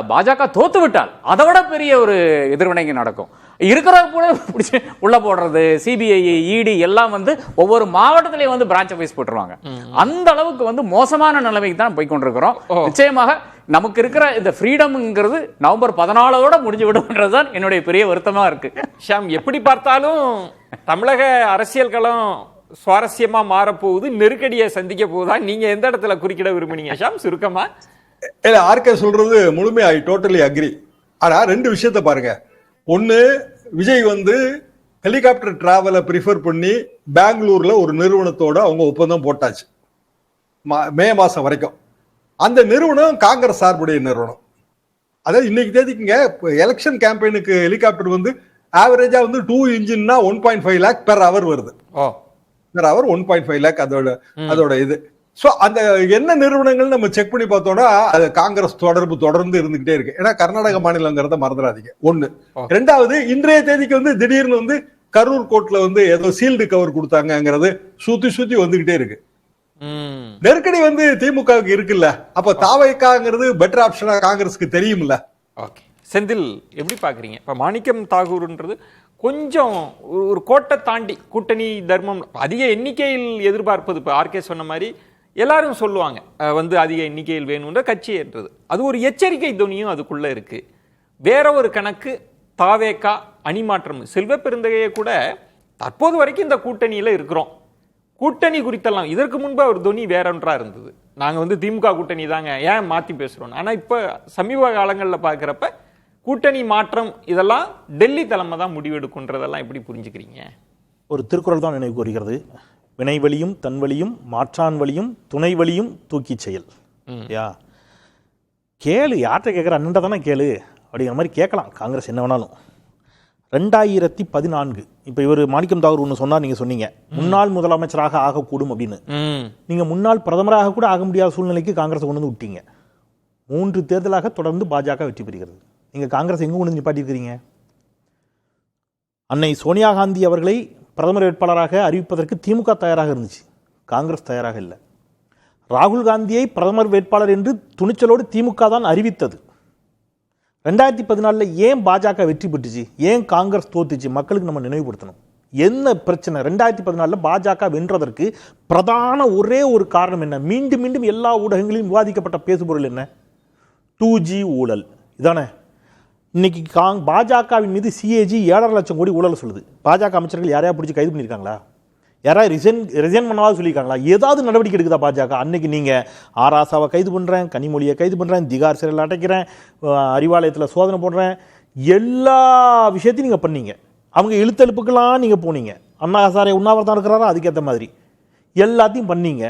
பாஜக தோத்து விட்டால் அதை விட பெரிய ஒரு எதிர்வினைக்கு நடக்கும். இருக்கிற கூட பிடிச்சி உள்ள போடுறது, சிபிஐ, இடி எல்லாம் ஒவ்வொரு மாவட்டத்திலேயே பிரான்ச் ஆஃபீஸ் போட்டுருவாங்க. அந்த அளவுக்கு மோசமான நிலைமைக்கு தான் போய் கொண்டிருக்கிறோம். நிச்சயமாக நமக்கு இருக்கிற இந்த ஃப்ரீடம்ங்கிறது நவம்பர் 14ஓட முடிஞ்சு விடும்ன்றதுதான் என்னுடைய பெரிய வருத்தமா இருக்கு. ஷாம், எப்படி பார்த்தாலும் தமிழக அரசியல் களம் சுவாரஸ்யமா மாறப்போகுது, நெருக்கடியை சந்திக்க போகுதா? நீங்க எந்த இடத்துல குறுக்கிட விரும்புனீங்க ஷாம், சுருக்கமா? ஆர்கே சொல்றது முழுமையா ஐ டோட்டலி அக்ரி. ஆனா ரெண்டு விஷயத்தை பாருங்க. ஒன்னு, விஜய் ஹெலிகாப்டர் டிராவலை ப்ரிஃபர் பண்ணி பெங்களூர்ல ஒரு நிறுவனத்தோட அவங்க ஒப்பந்தம் போட்டாச்சு மே மாசம் வரைக்கும். அந்த நிறுவனம் காங்கிரஸ் சார்புடைய நிறுவனம். அதாவது இன்னைக்கு தேதிக்குங்க எலெக்ஷன் கேம்பெயினுக்கு ஹெலிகாப்டர் ஆவரேஜா 2 இன்ஜின்னா 1.5 லேக் பெர் அவர் வருது. பெர் அவர் 1.5 லேக் அதோட இது. சோ அந்த என்ன நிறுவனங்கள் நம்ம செக் பண்ணி பார்த்தோம்னா அது காங்கிரஸ் தொடர்ந்து இருந்துகிட்டே இருக்கு. ஏன்னா கர்நாடக மாநிலங்கிறத மறந்துடாதீங்க. ஒண்ணு. ரெண்டாவது, இன்றைய தேதிக்கு திடீர்னு கரூர் கோர்ட்ல ஏதோ சீல்டு கவர் கொடுத்தாங்கிறது சுத்தி வந்துகிட்டே இருக்கு. நெருக்கடி திமுகவுக்கு இருக்குல்ல. அப்ப தாவேக்காங்கிறது பெட்டர் ஆப்ஷனா காங்கிரஸ்க்கு தெரியும்ல. ஓகே, செந்தில் எப்படி பாக்குறீங்க? இப்ப மாணிக்கம் தாகூர்ன்றது கொஞ்சம் ஒரு கோட்டை தாண்டி கூட்டணி தர்மம் அதிக எண்ணிக்கையில் எதிர்பார்ப்பது. இப்ப ஆர்கே சொன்ன மாதிரி எல்லாரும் சொல்லுவாங்க அதிக எண்ணிக்கையில் வேணும்ன்ற கட்சி என்றது. அது ஒரு எச்சரிக்கை துணியும் அதுக்குள்ள இருக்கு. வேற ஒரு கணக்கு தாவேக்கா அணிமாற்றம். செல்வ பெருந்தகையை கூட தற்போது வரைக்கும் இந்த கூட்டணியில இருக்கிறோம், கூட்டணி குறித்தெல்லாம் இதற்கு முன்பு ஒரு துணி வேற ஒன்றா இருந்தது. நாங்க திமுக கூட்டணி தாங்க, ஏன் மாத்தி பேசுறோம். ஆனா இப்ப சமீப காலங்களில் பார்க்கிறப்ப கூட்டணி மாற்றம் இதெல்லாம் டெல்லி தலைமை தான் முடிவெடுக்குன்றதெல்லாம் எப்படி புரிஞ்சுக்கிறீங்க? ஒரு திருக்குறள் தான் நினைவு கூறுகிறது, வினைவழியும் தன்வழியும் மாற்றான் வழியும் துணை வழியும் தூக்கி செயல். யா கேளு, யார்கிட்ட கேட்குற அண்ணன் தானே கேளு அப்படிங்கிற மாதிரி கேட்கலாம் காங்கிரஸ் என்ன வேணாலும். 2014 இப்போ இவர் மாணிக்கம் தாகூர் ஒன்று சொன்னார், நீங்கள் சொன்னீங்க முன்னாள் முதலமைச்சராக ஆகக்கூடும் அப்படின்னு. நீங்கள் முன்னாள் பிரதமராக கூட ஆக முடியாத சூழ்நிலைக்கு காங்கிரஸ் கொண்டு விட்டீங்க. 3 தேர்தலாக தொடர்ந்து பாஜக வெற்றி பெறுகிறது. நீங்கள் காங்கிரஸ் எங்கே கொண்டு நிப்பாட்டியிருக்கிறீங்க? அன்னை சோனியா காந்தி அவர்களை பிரதமர் வேட்பாளராக அறிவிப்பதற்கு திமுக தயாராக இருந்துச்சு, காங்கிரஸ் தயாராக இல்லை. ராகுல் காந்தியை பிரதமர் வேட்பாளர் என்று துணிச்சலோடு திமுக தான் அறிவித்தது. 2014 ஏன் பாஜக வெற்றி பெற்றுச்சு, ஏன் காங்கிரஸ் தோத்துச்சு, மக்களுக்கு நம்ம நினைவுபடுத்தணும். என்ன பிரச்சனை? 2014 பாஜக வென்றதற்கு பிரதான ஒரே ஒரு காரணம் என்ன? மீண்டும் மீண்டும் எல்லா ஊடகங்களிலும் விவாதிக்கப்பட்ட பேசுபொருள் என்ன? 2G ஊழல். இதானே இன்னைக்கு பாஜகவின் மீது CAG 7.5 லட்சம் கோடி ஊழல் சொல்லுது. பாஜக அமைச்சர்கள் யாரையா பிடிச்சி கைது பண்ணியிருக்காங்களா? யாராவது ரிசைன் பண்ணாவது சொல்லியிருக்காங்களா? ஏதாவது நடவடிக்கை எடுக்குதா பாஜக? அன்னைக்கு நீங்கள் ஆராசாவை கைது பண்ணுறேன், கனிமொழியை கைது பண்ணுறேன், திகார் சிறையில் அடைக்கிறேன், அறிவாலயத்தில் சோதனை போடுறேன், எல்லா விஷயத்தையும் நீங்கள் பண்ணீங்க. அவங்க இழுத்தெழுப்புக்கெல்லாம் நீங்கள் போனீங்க. அண்ணா ஹசாரே உண்ணாவிரதம் இருக்கிறாரா, அதுக்கேற்ற மாதிரி எல்லாத்தையும் பண்ணீங்க.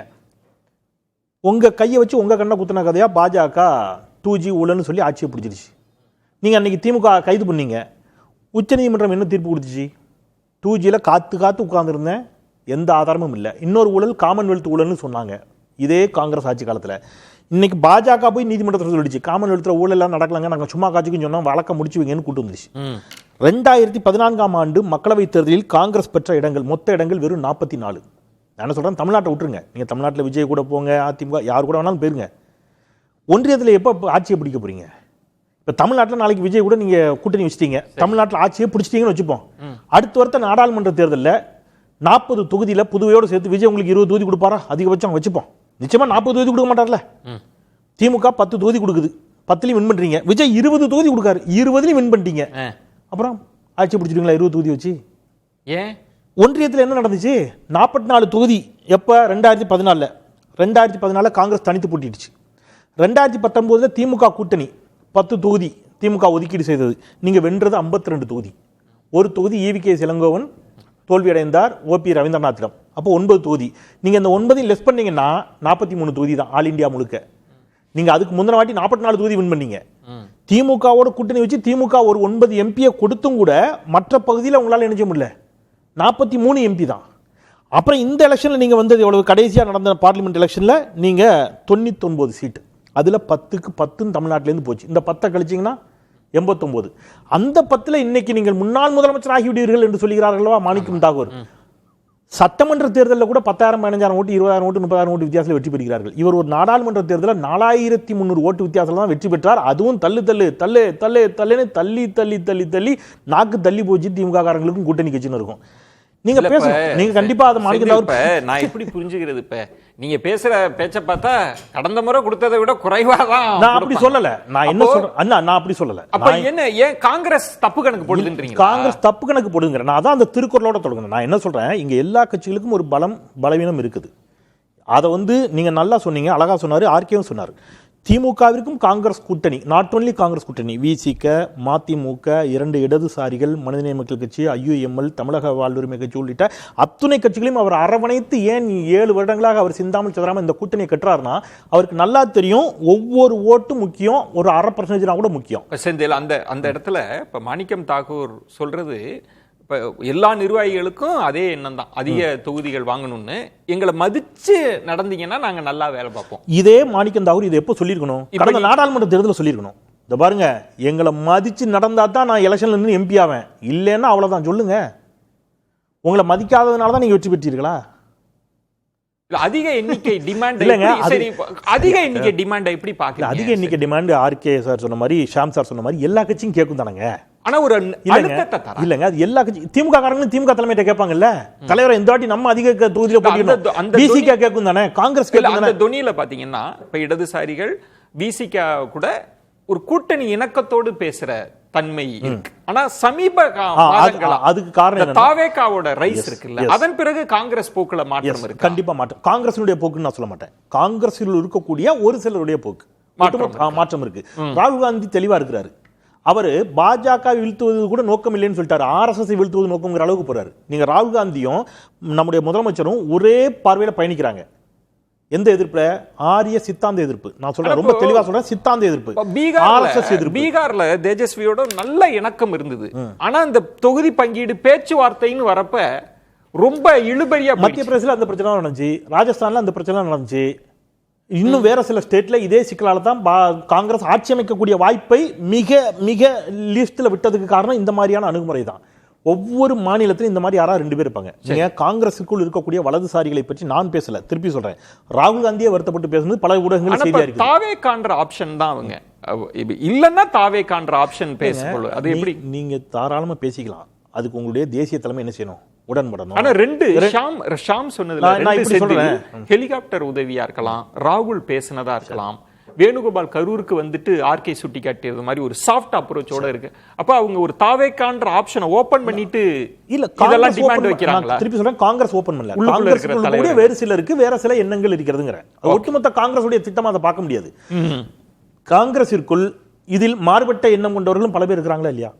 உங்கள் கையை வச்சு உங்கள் கண்ணை குத்தின கதையாக பாஜக 2G ஊழல்னு சொல்லி ஆட்சியை பிடிச்சிருச்சு. நீங்கள் அன்றைக்கி திமுக கைது பண்ணீங்க, உச்சநீதிமன்றம் என்ன தீர்ப்பு கொடுத்துச்சு? 2Gயில் காத்து உட்கார்ந்துருந்தேன், எந்த ஆதாரமும் இல்லை. இன்னொரு ஊழல் காமன்வெல்த் ஊழல்னு சொன்னாங்க இதே காங்கிரஸ் ஆட்சி காலத்தில். இன்னைக்கு பாஜக போய் நீதிமன்றத்தில் சொல்லிடுச்சு காமன்வெல்த்தில் ஊழல் எல்லாம் நடக்கலாங்க, நாங்கள் சும்மா காட்சிக்குன்னு சொன்னோம், வழக்கம் முடிச்சு வைங்கன்னு கூட்டு வந்துச்சு. 2014ஆம் ஆண்டு மக்களவைத் தேர்தலில் காங்கிரஸ் பெற்ற இடங்கள் மொத்த இடங்கள் வெறும் 44. நான் என்ன சொல்றேன், தமிழ்நாட்டை விட்டுருங்க, நீங்க தமிழ்நாட்டில் விஜய் கூட போங்க, அதிமுக யார் கூட வேணாலும் போயிருங்க. ஒன்றியத்தில் எப்போ ஆட்சியை பிடிக்க போறீங்க? இப்போ தமிழ்நாட்டில் நாளைக்கு விஜய் கூட நீங்க கூட்டணி வச்சிட்டீங்க, தமிழ்நாட்டில் ஆட்சியை பிடிச்சிட்டீங்கன்னு வச்சுப்போம். அடுத்த வருஷம் நாடாளுமன்ற தேர்தலில் 40 தொகுதியில் புதுவையோடு சேர்த்து விஜய் உங்களுக்கு 20 தொகுதி கொடுப்பாரா? அதிகபட்சம் வச்சுப்போம். நிச்சயமா 40 தொகுதி கொடுக்க மாட்டார்ல. திமுக 10 தொகுதி கொடுக்குது, 10லையும் வின் பண்றீங்க. விஜய் 20 தொகுதி கொடுக்காரு, 20லையும் வின் பண்ணிட்டீங்க. அப்புறம் ஆட்சி பிடிச்சிருவீங்களா 20 தொகுதி வச்சு? ஏன் ஒன்றியத்தில் என்ன நடந்துச்சு? 44 தொகுதி. எப்போ? 2014 காங்கிரஸ் தனித்து போட்டிடுச்சு. 2019 திமுக கூட்டணி 10 தொகுதி திமுக ஒதுக்கீடு செய்தது. நீங்க வென்றது 52 தொகுதி. ஒரு தொகுதி EVK இளங்கோவன் தோல்வியடைந்தார் OP ரவீந்திரநாத்திடம். அப்போ 9 தொகுதி. நீங்க இந்த 9 லெஸ் பண்ணீங்கன்னா 43 தொகுதி தான் ஆல் இந்தியா முழுக்க. நீங்க அதுக்கு முந்தின வாட்டி 44 தொகுதி வின் பண்ணீங்க. திமுகவோட கூட்டணி வச்சு திமுக ஒரு 9 எம்பியை கொடுத்தும் கூட மற்ற பகுதியில் உங்களால் என்ன செய்ய முடியல. 43 எம்பி தான். அப்புறம் இந்த எலெக்ஷன்ல நீங்க வந்தது எவ்வளவு? கடைசியா நடந்த பார்லிமெண்ட் எலெக்ஷன்ல நீங்க 99 சீட், அதுல 10க்கு 10 தமிழ்நாட்டிலேருந்து போச்சு. இந்த 10 கழிச்சிங்கன்னா 89. அந்த 10ல் இன்னைக்கு நீங்கள் முன்னாள் முதலமைச்சர் ஆகிவிடுவீர்கள் என்று சொல்கிறார்களா மாணிக்கம் தாகூர். சட்டமன்ற தேர்தலில் கூட 10,000 15,000 ஓட்டு 20,000 ஓட்டு 30,000 ஓட்டு வித்தியாசத்தில் வெற்றி பெறுகிறார்கள். இவர் ஒரு நாடாளுமன்ற தேர்தலில் 4300 ஓட்டு வித்தியாசத்தில் தான் வெற்றி பெற்றார். அதுவும் தள்ளி நாக்கு தள்ளி போச்சு. திமுக காரங்களுக்கும் கூட்டணி கட்சின்னு இருக்கும். நீங்க பேசணும், நீங்க கண்டிப்பா அதை மாணிக்கம். நான் எப்படி புரிஞ்சுக்கிறது? இப்ப நீங்க பேசுற பேச்ச பார்த்தா கடந்த முறை கொடுத்ததை விட குறைவா தான். நான் அப்படி சொல்லல. நான் என்ன சொல்றேன் அண்ணா, நான் அப்படி சொல்லல. அப்ப என்ன, ஏன் காங்கிரஸ் தப்பு கணக்கு போடுதுன்றீங்க? காங்கிரஸ் தப்பு கணக்கு போடுங்க. நான் அதான் அந்த திருக்குறளோட தொடங்குறேன். நான் என்ன சொல்றேன், இங்க எல்லா கட்சிகளுக்கும் ஒரு பலம் பலவீனம் இருக்குது. அதை நீங்க நல்லா சொன்னீங்க, அழகா சொன்னாரு, ஆர்கேவும் சொன்னாரு. திமுகவிற்கும் காங்கிரஸ் கூட்டணி, நாட் ஒன்லி காங்கிரஸ் கூட்டணி, விசிக, மதிமுக, 2 இடதுசாரிகள், மனிதநேய மக்கள் கட்சி, IUML, தமிழக வாழ்வுரிமை கட்சி உள்ளிட்ட அத்துணை கட்சிகளையும் அவர் அரவணைத்து ஏன் 7 வருடங்களாக அவர் சிந்தாமல் சிதறாமல் இந்த கூட்டணியை கட்டுறாருன்னா அவருக்கு நல்லா தெரியும் ஒவ்வொரு ஓட்டும் முக்கியம், ஒரு 0.5% கூட முக்கியம். செந்தில், அந்த இடத்துல இப்ப மாணிக்கம் தாகூர் சொல்றது, எல்லா நிர்வாகிகளுக்கும் அதே எண்ணம் தான், அதிக தொகுதிகள் வாங்கணும்னு. எங்களை மதிச்சு நடந்தீங்கன்னா நாங்க நல்லா வேலை பார்ப்போம். இதே மாணிக்கம் தாகூர் இதை எப்போ சொல்லியிருக்கணும்? கடந்த நாடாளுமன்ற தேர்தலில் சொல்லியிருக்கணும். இந்த பாருங்க, எங்களை மதிச்சு நடந்தா தான் நான் எலெக்ஷன்ல இருந்து MP ஆவேன், இல்லைன்னா அவ்வளவுதான். சொல்லுங்க, உங்களை மதிக்காததுனால தான் நீங்க வெற்றி பெற்றீர்களா? அதிக எண்ணிக்கை டிமாண்ட் இல்லைங்க. அதிக எண்ணிக்கை டிமாண்ட் எப்படி பாக்குறீங்க? அதிக எண்ணிக்கை டிமாண்ட் RK சார் சொன்ன மாதிரி, ஷாம் சார் சொன்ன மாதிரி எல்லா கட்சியும் கேட்கும் தானங்க. ஆனா ஒரு இல்லங்க, அது எல்லா கட்சி திமுக காரங்களும் திமுக தலைமையிட்ட கேட்பாங்கல்ல, தலைவரை இந்த வாட்டி நம்ம அதிக தொகுதியில போட்டிடணும், BCK கேட்கும் தானே, காங்கிரஸ் கேட்கும் தானே. அந்த தொனியில பாத்தீங்கன்னா இப்ப இடதுசாரிகள் BCK கூட ஒரு கூட்டணி இணக்கத்தோடு பேசுற தன்மை இருக்கு. ஆனா சமீப அதுக்கு காரணம் தாவேகாவோட ரைஸ் இருக்குல்ல, அதன் பிறகு காங்கிரஸ் போக்குல மாற்றம் இருக்கு. கண்டிப்பா மாற்றம். காங்கிரஸினுடைய போக்குன்னு நான் சொல்ல மாட்டேன், காங்கிரஸில் இருக்கக்கூடிய ஒரு சிலருடைய போக்கு மாற்றம் இருக்கு. ராகுல் காந்தி தெளிவா இருக்கிறாரு. அவர் பாஜக வீழ்த்துவது கூட நோக்கம் இல்லைன்னு சொல்லிட்டாரு, RSS வீழ்த்துவது நோக்கம்ங்கிற அளவுக்கு போறாரு. நீங்க ராகுல் காந்தியும் நம்முடைய முதலமைச்சரும் ஒரே பார்வையில பயணிக்கிறாங்க. எந்த எதிர்ப்பு? ஆரிய சித்தாந்த எதிர்ப்பு. நான் சொல்றேன், ரொம்ப தெளிவா சொல்றேன், சித்தாந்த எதிர்ப்பு. பீகார்ல தேஜஸ்வியோட நல்ல இணக்கம் இருந்தது. ஆனா இந்த தொகுதி பங்கீடு பேச்சுவார்த்தைன்னு வரப்ப ரொம்ப இழுபறியா. மத்திய பிரதேசல அந்த பிரச்சனை நடந்துச்சு, ராஜஸ்தான்ல அந்த பிரச்சனை நடந்துச்சு, இன்னும் வேற சில ஸ்டேட்ல இதே சிக்கலால தான் காங்கிரஸ் ஆட்சி அமைக்கக்கூடிய வாய்ப்பை மிக மிக லிஸ்ட்ல விட்டதுக்கு காரணம் இந்த மாதிரியான அணுகுமுறை தான். ஒவ்வொரு மாநிலத்திலும் இந்த மாதிரி யாராவது 2 பேர் இருப்பாங்க. நீங்க காங்கிரஸுக்குள் இருக்கக்கூடிய வலதுசாரிகளை பற்றி நான் பேசல, திருப்பி சொல்றேன், ராகுல் காந்தியே வருத்தப்பட்டு பேசுறது பல ஊடகங்கள் செய்தியா இருக்கு. தாவே காண்ற ஆப்ஷன் தான் அவங்க, இல்லன்னா தாவே காண்ற ஆப்ஷன் பேசணும். அது எப்படி? நீங்க தாராளமா பேசிக்கலாம், அதுக்கு உங்களுடைய தேசிய தலைமை என்ன செய்யணும், உடன்படணும். ஆனா ஷாம் சொன்னதுல ஹெலிகாப்டர் உதவியா இருக்கலாம், ராகுல் பேசினதா இருக்கலாம், வேணுகோபால் கரூருக்கு வந்துட்டு RK சுட்டி காட்டியது மாதிரி ஒரு சாஃப்ட் அப்ரோச்சோட இருக்கு. அப்ப அவங்க ஒரு தாவேக்கான்ற ஆப்ஷனை ஓபன் பண்ணிட்டு இல்ல இதெல்லாம் டிமாண்ட் வைக்கிறாங்களா? திருப்பி சொல்றேன், காங்கிரஸ் ஓபன் பண்ணல, காங்கிரஸ் வேறு சிலருக்கு வேற சில எண்ணங்கள் இருக்கிறதுங்கிற ஒட்டுமொத்த காங்கிரஸ் உடைய திட்டமா அதை பார்க்க முடியாது. காங்கிரஸிற்குள் இதில் மாறுபட்ட எண்ணம் கொண்டவர்களும் பல பேர் இருக்கிறாங்களா இல்லையா?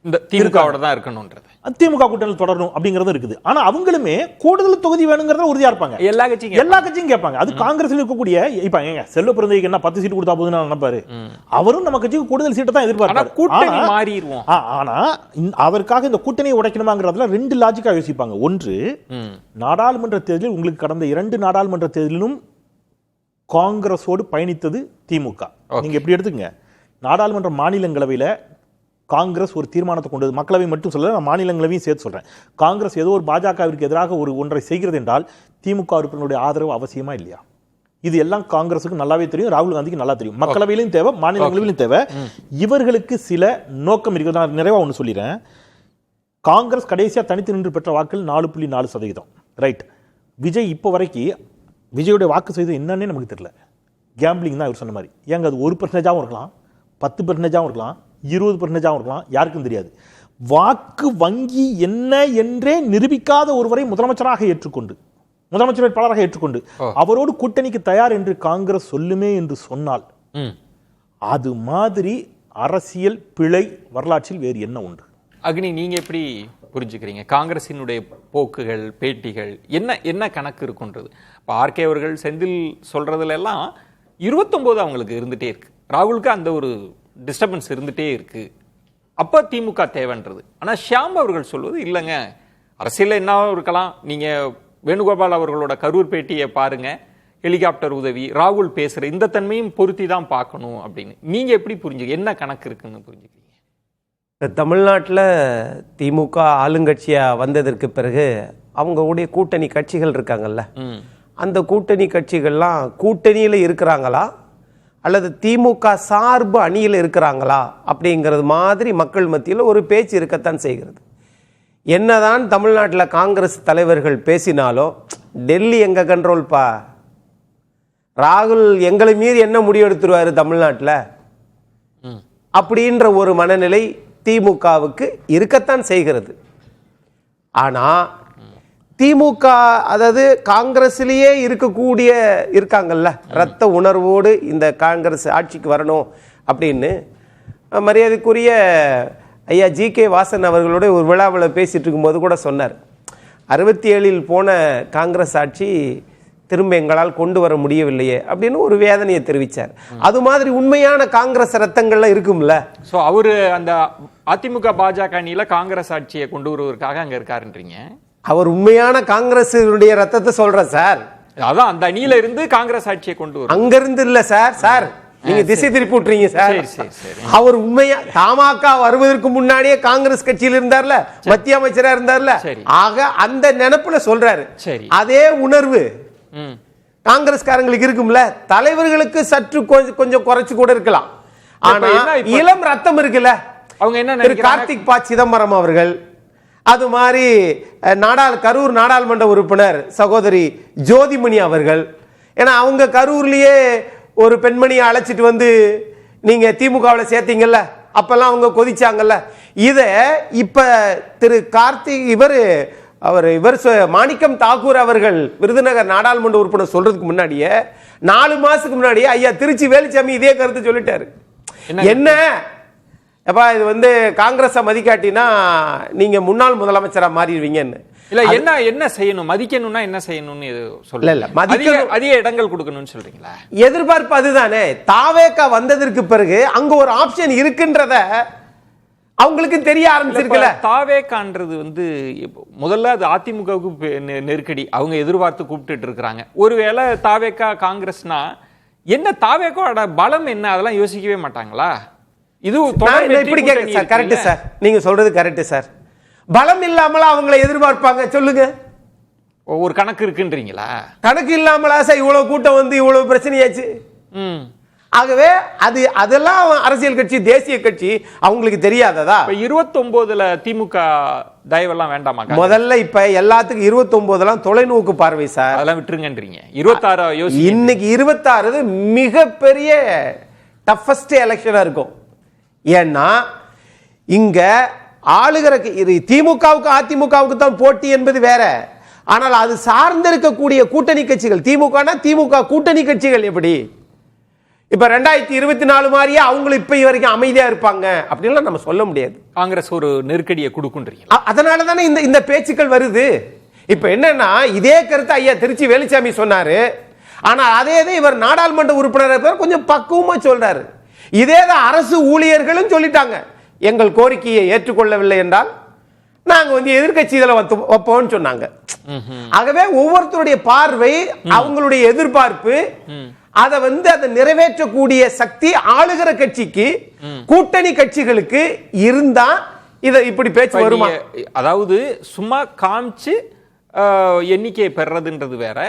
இந்த திமுகவோட தான் இருக்கணும்ன்றது, திமுக கூட்டணி தொடரணும் அப்படிங்கறது இருக்குது. ஆனா அவங்களுமே கூடுதல் தொகுதி வேணுங்கிறத உறுதியா இருப்பாங்க. எல்லா கட்சியும் கேட்பாங்க. அது காங்கிரஸ்ல இருக்கக்கூடிய இப்ப எங்க செல்வ பிறந்தகைக்கு என்ன 10 சீட் கொடுத்தா போதுன்னு நினைப்பாரு, அவரும் நம்ம கட்சிக்கு கூடுதல் சீட்டை தான் எதிர்பார்ப்பாரு. கூட்டணி மாறிடுவோம். ஆனா அதற்காக இந்த கூட்டணியை உடைக்கணுமாங்கிறதுல 2 லாஜிக்கா யோசிப்பாங்க. ஒன்று, நாடாளுமன்ற தேர்தலில் உங்களுக்கு கடந்த 2 நாடாளுமன்ற தேர்தலிலும் காங்கிரஸோடு பயணித்தது திமுக. நீங்க எப்படி எடுத்துக்கங்க, நாடாளுமன்ற மாநிலங்களவையில காங்கிரஸ் ஒரு தீர்மானத்தை கொண்டு மக்களவை மட்டும் சொல்ல, நான் மாநிலங்களவையும் சேர்த்து சொல்றேன். காங்கிரஸ் ஏதோ ஒரு பாஜகவிற்கு எதிராக ஒன்றை செய்கிறது என்றால் திமுக உறுப்பினருடைய ஆதரவு அவசியமா இல்லையா? இது எல்லாம் காங்கிரஸுக்கு நல்லாவே தெரியும், ராகுல் காந்திக்கு நல்லா தெரியும். மக்களவையிலும் தேவை, மாநிலங்களவையிலும் தேவை. இவர்களுக்கு சில நோக்கம் இருக்கு. நான் நிறைவா ஒன்று சொல்லிடுறேன். காங்கிரஸ் கடைசியா தனித்து நின்று பெற்ற வாக்குகள் 4.4%. ரைட். விஜய் இப்போ வரைக்கும் விஜயோட வாக்கு செய்து என்னன்னே நமக்கு தெரியல. கேம்பிளிங் தான் இவர் சொன்ன மாதிரி. ஏங்க அது 1% இருக்கலாம், 10% இருக்கலாம், 20% இருக்கலாம், யாருக்கும் தெரியாது. வாக்கு வங்கி என்ன என்றே நிரூபிக்காத ஒருவரை முதலமைச்சராக ஏற்றுக்கொண்டு, முதலமைச்சர் வேட்பாளராக ஏற்றுக்கொண்டு அவரோடு கூட்டணிக்கு தயார் என்று காங்கிரஸ் சொல்லுமே என்று சொன்னால் அது மாதிரி அரசியல் பிழை வரலாற்றில் வேறு என்ன உண்டு? அக்னி, நீங்க எப்படி புரிஞ்சுக்கிறீங்க காங்கிரசினுடைய போக்குகள், பேட்டிகள் என்ன கணக்கு இருக்குன்றது? இப்போ ஆர்கே அவர்கள் செந்தில் சொல்றதுல எல்லாம் 29 அவங்களுக்கு இருந்துட்டே இருக்கு, ராகுலுக்கு அந்த ஒரு டிஸ்டர்பன்ஸ் இருந்துட்டே இருக்கு. அப்ப திமுக தேவைன்றது. ஆனா ஷியாம் அவர்கள் சொல்வது இல்லைங்க, அரசியல் என்ன இருக்கலாம், நீங்க வேணுகோபால் அவர்களோட கரூர் பேட்டியை பாருங்க, ஹெலிகாப்டர் உதவி, ராகுல் பேசுற இந்த தன்மையும் பொருத்தி தான் பார்க்கணும் அப்படின்னு. நீங்க எப்படி புரிஞ்சுக்க, என்ன கணக்கு இருக்குன்னு புரிஞ்சுக்கிறீங்க? தமிழ்நாட்டில் திமுக ஆளுங்கட்சியாக வந்ததற்கு பிறகு அவங்களுடைய கூட்டணி கட்சிகள் இருக்காங்கல்ல, அந்த கூட்டணி கட்சிகள்லாம் கூட்டணியில் இருக்கிறாங்களா அல்லது திமுக சார்பு அணியில் இருக்கிறாங்களா அப்படிங்கிறது மாதிரி மக்கள் மத்தியில் ஒரு பேச்சு இருக்கத்தான் செய்கிறது. என்னதான் தமிழ்நாட்டில் காங்கிரஸ் தலைவர்கள் பேசினாலும் டெல்லி எங்க கண்ட்ரோல்ப்பா, ராகுல் எங்களை மீறி என்ன முடிவெடுத்துருவாரு தமிழ்நாட்டில் அப்படின்ற ஒரு மனநிலை திமுகவுக்கு இருக்கத்தான் செய்கிறது. ஆனா திமுக, அதாவது காங்கிரஸ்லயே இருக்காங்கல்ல, ரத்த உணர்வோடு இந்த காங்கிரஸ் ஆட்சிக்கு வரணும் அப்படின்னு மரியாதைக்குரிய ஐயா ஜி.கே. வாசன் அவர்களோட ஒரு விழாவில் பேசிட்டு இருக்கும்போது கூட சொன்னார், 67 போன காங்கிரஸ் ஆட்சி திரும்ப எங்களால் கொண்டு வர முடியவில்லையே அப்படின்னு ஒரு வேதனையை தெரிவித்தார். அது மாதிரி உண்மையான காங்கிரஸ் ரத்தங்கள்லாம் இருக்கும்ல. ஸோ அவரு அந்த அதிமுக பாஜக அணியில காங்கிரஸ் ஆட்சியை கொண்டு வருவதற்காக அங்க இருக்காருன்றீங்க? அவர் உண்மையான காங்கிரஸ் ரத்தத்தை சொல்ற சார். அதான் அந்த அணியில இருந்து காங்கிரஸ் ஆட்சியை கொண்டு வரும். அங்க இருந்து இல்ல சார் நீங்க திசை திருப்பி விட்டுறீங்க சார். அவர் உண்மையா தமாக வருவதற்கு முன்னாடியே காங்கிரஸ் கட்சியில் இருந்தார்ல, மத்திய அமைச்சரா இருந்தார்ல, ஆக அந்த நினைப்புல சொல்றாரு. அதே உணர்வு காங்கிரஸ்காரங்களுக்கு இருக்கும்ல, தலைவர்களுக்கு சற்று கொஞ்சம் குறைச்சு கூட இருக்கலாம். ஆனா இளம் ரத்தம் இருக்குல்ல, அவங்க என்ன கார்த்திக் பா சிதம்பரம் அவர்கள், அது மாதிரி கரூர் நாடாளுமன்ற உறுப்பினர் சகோதரி ஜோதிமணி அவர்கள், ஏன்னா அவங்க கரூர்லயே ஒரு பெண்மணியை அழைச்சிட்டு வந்து நீங்க திமுகவில் சேர்த்தீங்கல்ல, அப்பெல்லாம் அவங்க கொதிச்சாங்கல்ல. இத இப்ப திரு கார்த்திக் இவர் மாணிக்கம் தாக்கூர் அவர்கள் விருதுநகர் நாடாளுமன்ற உறுப்பினர் சொல்றதுக்கு முன்னாடியே 4 மாசத்துக்கு முன்னாடியே ஐயா திருச்சி வேலுச்சாமி இதே கருத்து சொல்லிட்டாரு. என்ன அப்பா இது காங்கிரஸ மதிக்காட்டினா நீங்க முன்னாள் முதலமைச்சரா மாறிடுவீங்கன்னு. இல்ல என்ன செய்யணும், மதிக்கணும்னா என்ன செய்யணும்னு சொல்லல, அதிக இடங்கள் கொடுக்கணும்னு சொல்றீங்களா? எதிர்பார்ப்பு அதுதானே. தாவேகா வந்ததற்கு பிறகு அங்க ஒரு ஆப்ஷன் இருக்குன்றத அவங்களுக்கு தெரிய ஆரம்பிச்சிருக்கல. தாவேகான்றது முதல்ல அது அதிமுகவுக்கு நெருக்கடி, அவங்க எதிர்பார்த்து கூப்பிட்டு இருக்காங்க. ஒருவேளை தாவேகா காங்கிரஸ்னா என்ன, தாவேகாவோட பலம் என்ன, அதெல்லாம் யோசிக்கவே மாட்டாங்களா? இது இப்படி கேட்க சார், கரெக்ட் சார், நீங்க சொல்றது கரெக்ட் சார். பலம் இல்லாமலா அவங்களை எதிர்பார்ப்பாங்க சொல்லுங்க? ஒரு கணக்கு இருக்குன்றீங்களா? கணக்கு இல்லாமலா சார் இவ்வளவு கூட்டம் இவ்வளவு பிரச்சனையாச்சு? ஆகவே அதெல்லாம் அரசியல் கட்சி, தேசிய கட்சி அவங்களுக்கு தெரியாததா? 29 திமுக தயவெல்லாம் வேண்டாமா? முதல்ல இப்ப எல்லாத்துக்கும் 29 தொலைநோக்கு பார்வை சார், அதெல்லாம் விட்டுருங்கன்றீங்க. 26 இன்னைக்கு 26 மிகப்பெரிய டஃபஸ்ட் எலெக்ஷனா இருக்கும். ஏன்னா இங்க ஆளுகிற திமுகவுக்கு அதிமுகவுக்கு தான் போட்டி என்பது வேற. ஆனால் அது சார்ந்து இருக்கக்கூடிய கூட்டணி கட்சிகள், திமுக கூட்டணி கட்சிகள் எப்படி இப்ப 2024 மாதிரியே அவங்களும் இப்ப வரைக்கும் அமைதியா இருப்பாங்க அப்படின்லாம் நம்ம சொல்ல முடியாது. காங்கிரஸ் ஒரு நெருக்கடியை கொடுக்குன்றீங்க. அதனால தானே இந்த பேச்சுக்கள் வருது. இப்ப என்னன்னா இதே கருத்து ஐயா திருச்சி வேலுச்சாமி சொன்னாரு. ஆனா அதே இவர் நாடாளுமன்ற உறுப்பினர் கொஞ்சம் பக்குவமா சொல்றாரு. இதேதான் அரசு ஊழியர்களும் சொல்லிட்டாங்க, எங்கள் கோரிக்கையை ஏற்றுக்கொள்ளவில்லை என்றால் நாங்க எதிர்கட்சி இதில் வைப்போம்னு சொன்னாங்க. ஆகவே ஒவ்வொருத்தருடைய பார்வை, அவங்களுடைய எதிர்பார்ப்பு, அதை அதை நிறைவேற்றக்கூடிய சக்தி ஆளுகிற கட்சிக்கு, கூட்டணி கட்சிகளுக்கு இருந்தா இத இப்படி பேச்சு வருமா? அதாவது சும்மா காமிச்சு எண்ணிக்கையை பெறதுன்றது வேற,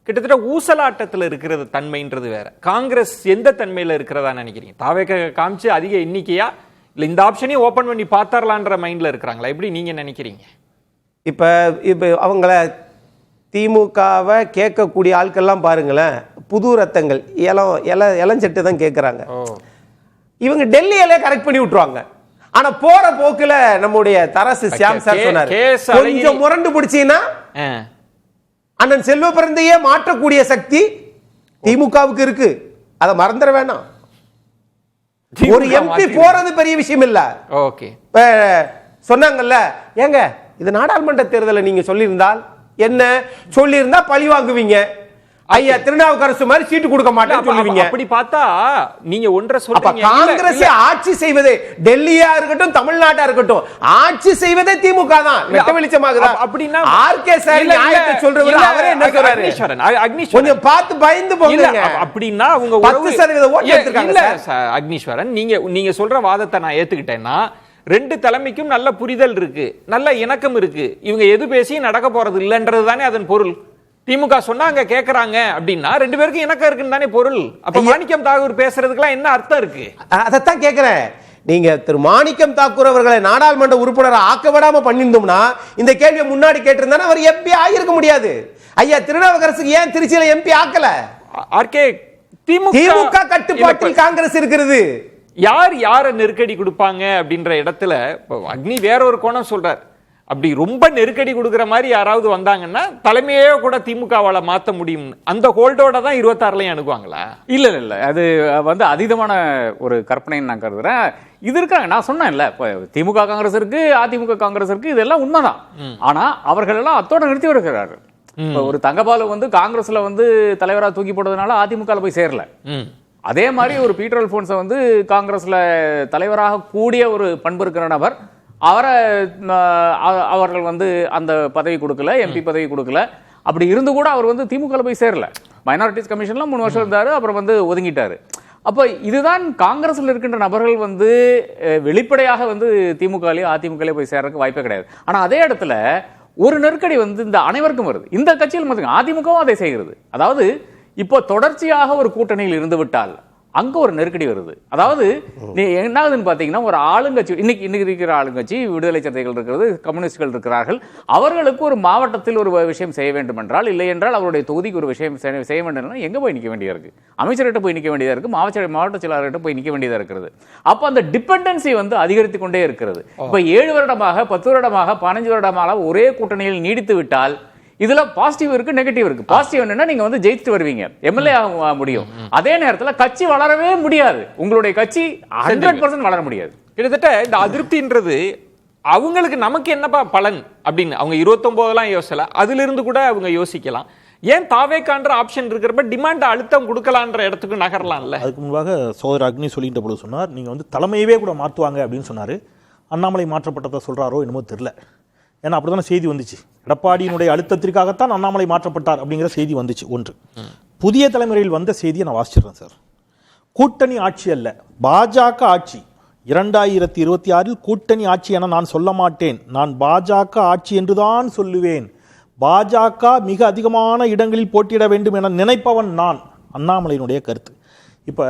கிட்டத்தட்ட ஊசலாட்டத்தில் இருக்கிறது தன்மைன்றது வேற. காங்கிரஸ் எந்த தன்மையில இருக்கிறதா நினைக்கிறீங்க? தாவேக காமிச்சு அதிக எண்ணிக்கையா இல்ல இந்த ஆப்ஷனையும் ஓபன் பண்ணி பார்த்தரலான்ற மைண்ட்ல இருக்கிறாங்களா? எப்படி நீங்க நினைக்கிறீங்க? இப்ப அவங்கள திமுகவை கேட்கக்கூடிய ஆட்கள்லாம் பாருங்களேன், புது ரத்தங்கள் இளஞ்சட்டு தான் கேட்கறாங்க. இவங்க டெல்லியிலே கரெக்ட் பண்ணி விட்டுருவாங்க. ஆனா போற போக்குல நம்முடைய தரசு சியாம் சார் சொன்னாரு, கொஞ்சம் முரண்டு பிடிச்சீங்கன்னா அண்ணன் செல்வ பிறந்தையே மாற்றக்கூடிய சக்தி திமுகவுக்கு இருக்கு. அதை மறந்துட வேணாம். ஒரு எம்பி போறது பெரிய விஷயம் இல்ல. ஓகே, சொன்னாங்கல்ல, ஏங்க இது நாடாளுமன்ற தேர்தலை நீங்க சொல்லியிருந்தால் என்ன சொல்லியிருந்தா பழி வாங்குவீங்க, ஐயா திருநாவுக்கரசு மாதிரி சீட்டு கொடுக்க மாட்டேன்னு சொல்லுவீங்க. அப்படி பார்த்தா நீங்க ஒன்றை சொல்றீங்க, காங்கிரஸ் ஆட்சி செய்வதே டெல்லியா இருக்கட்டும் தமிழ்நாட்டா இருக்கட்டும் ஆட்சி செய்வதே திமுக தான். வெட்ட வெளிச்சமாகுதா? அப்படின்னா ஆர்கே சார் நியாயத்தை சொல்றவர் அவரே என்ன சொல்றாரு? அக்னீஸ்வரன் கொஞ்சம் பார்த்து பயந்து போங்க. அப்படின்னா அவங்க 10% ஓட்டு எடுத்துட்டாங்க. இல்ல அக்னீஸ்வரன், நீங்க சொல்ற வாதத்தை நான் ஏத்துக்கிட்டேன்னா ரெண்டு தலைமைக்கும் நல்ல புரிதல் இருக்கு, நல்ல இணக்கம் இருக்கு, இவங்க எது பேசி நடக்க போறது இல்லன்றது தானே அதன் பொருள். திமுக சொன்னாங்க கேக்குறாங்க அப்படின்னா ரெண்டு பேருக்கும் இணக்கம் இருக்குன்னு தானே பொருள். அப்ப மாணிக்கம் தாக்கூர் பேசுறதுக்குலாம் என்ன அர்த்தம் இருக்கு? அதைத்தான் கேக்குறேன். நீங்க திரு மாணிக்கம் தாக்கூர் அவர்களை நாடாளுமன்ற உறுப்பினர் ஆக்க விடாம பண்ணிருந்தோம்னா இந்த கேள்வியை முன்னாடி கேட்டிருந்தா அவர் எம்பி ஆகியிருக்க முடியாது. ஐயா திருநாவுக்கரசுக்கு ஏன் திருச்சியில எம்பி ஆக்கல? ஆர்கே, திமுக கட்டுப்பாட்டில் காங்கிரஸ் இருக்கிறது. யார் யார நெருக்கடி கொடுப்பாங்க அப்படின்ற இடத்துல அக்னி வேற ஒரு கோணம் சொல்றார். அப்படி ரொம்ப நெருக்கடி கொடுக்கிற மாதிரி யாராவது வந்தாங்கன்னா தலைமையே கூட திமுகவால மாத்த முடியும், அந்த ஹோல்டோட தான் 26லயும் அணுகுவாங்களா? இல்ல இல்ல இல்ல, அது அதீதமான ஒரு கற்பனைன்னு நான் கருதுறேன். இது இருக்காங்க, நான் சொன்னேன்ல, திமுக காங்கிரஸ் இருக்கு, அதிமுக காங்கிரஸ் இருக்கு, இதெல்லாம் உண்மைதான். ஆனா அவர்கள் எல்லாம் அத்தோட நிறுத்தி வருகிறார்கள். ஒரு தங்கபாலு காங்கிரஸ்ல தலைவரா தூக்கி போட்டதுனால அதிமுக போய் சேரல. அதே மாதிரி ஒரு பீட்டர் அல்போன்ஸை காங்கிரஸ்ல தலைவராக கூடிய ஒரு பண்பு இருக்கிற நபர், அவர்கள் அந்த பதவி கொடுக்கல, எம்பி பதவி கொடுக்கல. அப்படி இருந்து கூட அவர் திமுக போய் சேரல. மைனாரிட்டிஸ் கமிஷன்ல 3 வருஷம் இருந்தாரு, அப்புறம் ஒதுங்கிட்டாரு. அப்ப இதுதான் காங்கிரஸ்ல இருக்கின்ற நபர்கள் வெளிப்படையாக திமுகலயோ அதிமுகலயோ போய் சேர்றதுக்கு வாய்ப்பே கிடையாது. ஆனா அதே இடத்துல ஒரு நெருக்கடி இந்த அனைவருக்கும் வருது. இந்த கட்சியில் அதிமுகவும் அதை செய்கிறது. அதாவது இப்போ தொடர்ச்சியாக ஒரு கூட்டணியில் இருந்து விட்டால் அங்க ஒரு நெருக்கடி வருது. அதாவது என்ன ஆகுதுன்னு பாத்தீங்கன்னா, ஒரு ஆளுங்கட்சி, இன்னைக்கு இருக்கிற ஆளுங்கட்சி விடுதலை சிறுத்தைகள் இருக்கிறது, கம்யூனிஸ்டுகள் இருக்கிறார்கள். அவர்களுக்கு ஒரு மாவட்டத்தில் ஒரு விஷயம் செய்ய வேண்டும் என்றால், இல்லை என்றால் அவருடைய தொகுதிக்கு ஒரு விஷயம் செய்ய வேண்டும், எங்க போய் நிற்க வேண்டியதா இருக்கு? அமைச்சர்கிட்ட போய் நிற்க வேண்டியதா இருக்கு, மாவட்ட செயலாளர்கிட்ட போய் நிற்க வேண்டியதா இருக்கிறது. அப்ப அந்த டிபெண்டன்சி அதிகரித்து கொண்டே இருக்கிறது. இப்ப 7 வருடமாக 10 வருடமாக 15 வருடமாக ஒரே கூட்டணியில் நீடித்து விட்டால் இதுல பாசிட்டிவ் இருக்கு, நெகட்டிவ் இருக்கு. பாசிட்டிவ் என்னன்னா நீங்க ஜெயிச்சுட்டு வருவீங்க, எம்எல்ஏ ஆக முடியும். அதே நேரத்துல கட்சி வளரவே முடியாது, உங்களுடைய கட்சி 100% வளர முடியாது. கிட்டத்தட்ட இந்த அதிருப்தின்றது அவங்களுக்கு நமக்கு என்னப்பா பலன் அப்படின்னு அவங்க 29 யோசிக்கல, அதுல இருந்து கூட அவங்க யோசிக்கலாம். ஏன் தாவேக்கான்ற ஆப்ஷன் இருக்கிறப்ப டிமாண்ட் அழுத்தம் கொடுக்கலான்ற இடத்துக்கு நகரலாம்ல? அதுக்கு முன்பாக சோதரர் அக்னி சொல்லிட்ட போது சொன்னார், நீங்க தலைமையவே கூட மாற்றுவாங்க அப்படின்னு சொன்னாரு. அண்ணாமலை மாற்றப்பட்டதை சொல்றாரோ என்னமோ தெரியல. ஏன்னா அப்படித்தான செய்தி வந்துச்சு, எடப்பாடியினுடைய அழுத்தத்திற்காகத்தான் அண்ணாமலை மாற்றப்பட்டார் அப்படிங்கிற செய்தி வந்துச்சு. ஒன்று, புதிய தலைமுறையில் வந்த செய்தியை நான் வாசிச்சிடுறேன் சார். கூட்டணி ஆட்சி அல்ல, பாஜக ஆட்சி. 2026 கூட்டணி ஆட்சி என நான் சொல்ல மாட்டேன், நான் பாஜக ஆட்சி என்றுதான் சொல்லுவேன். பாஜக மிக அதிகமான இடங்களில் போட்டியிட வேண்டும் என நினைப்பவன் நான். அண்ணாமலையினுடைய கருத்து. இப்போ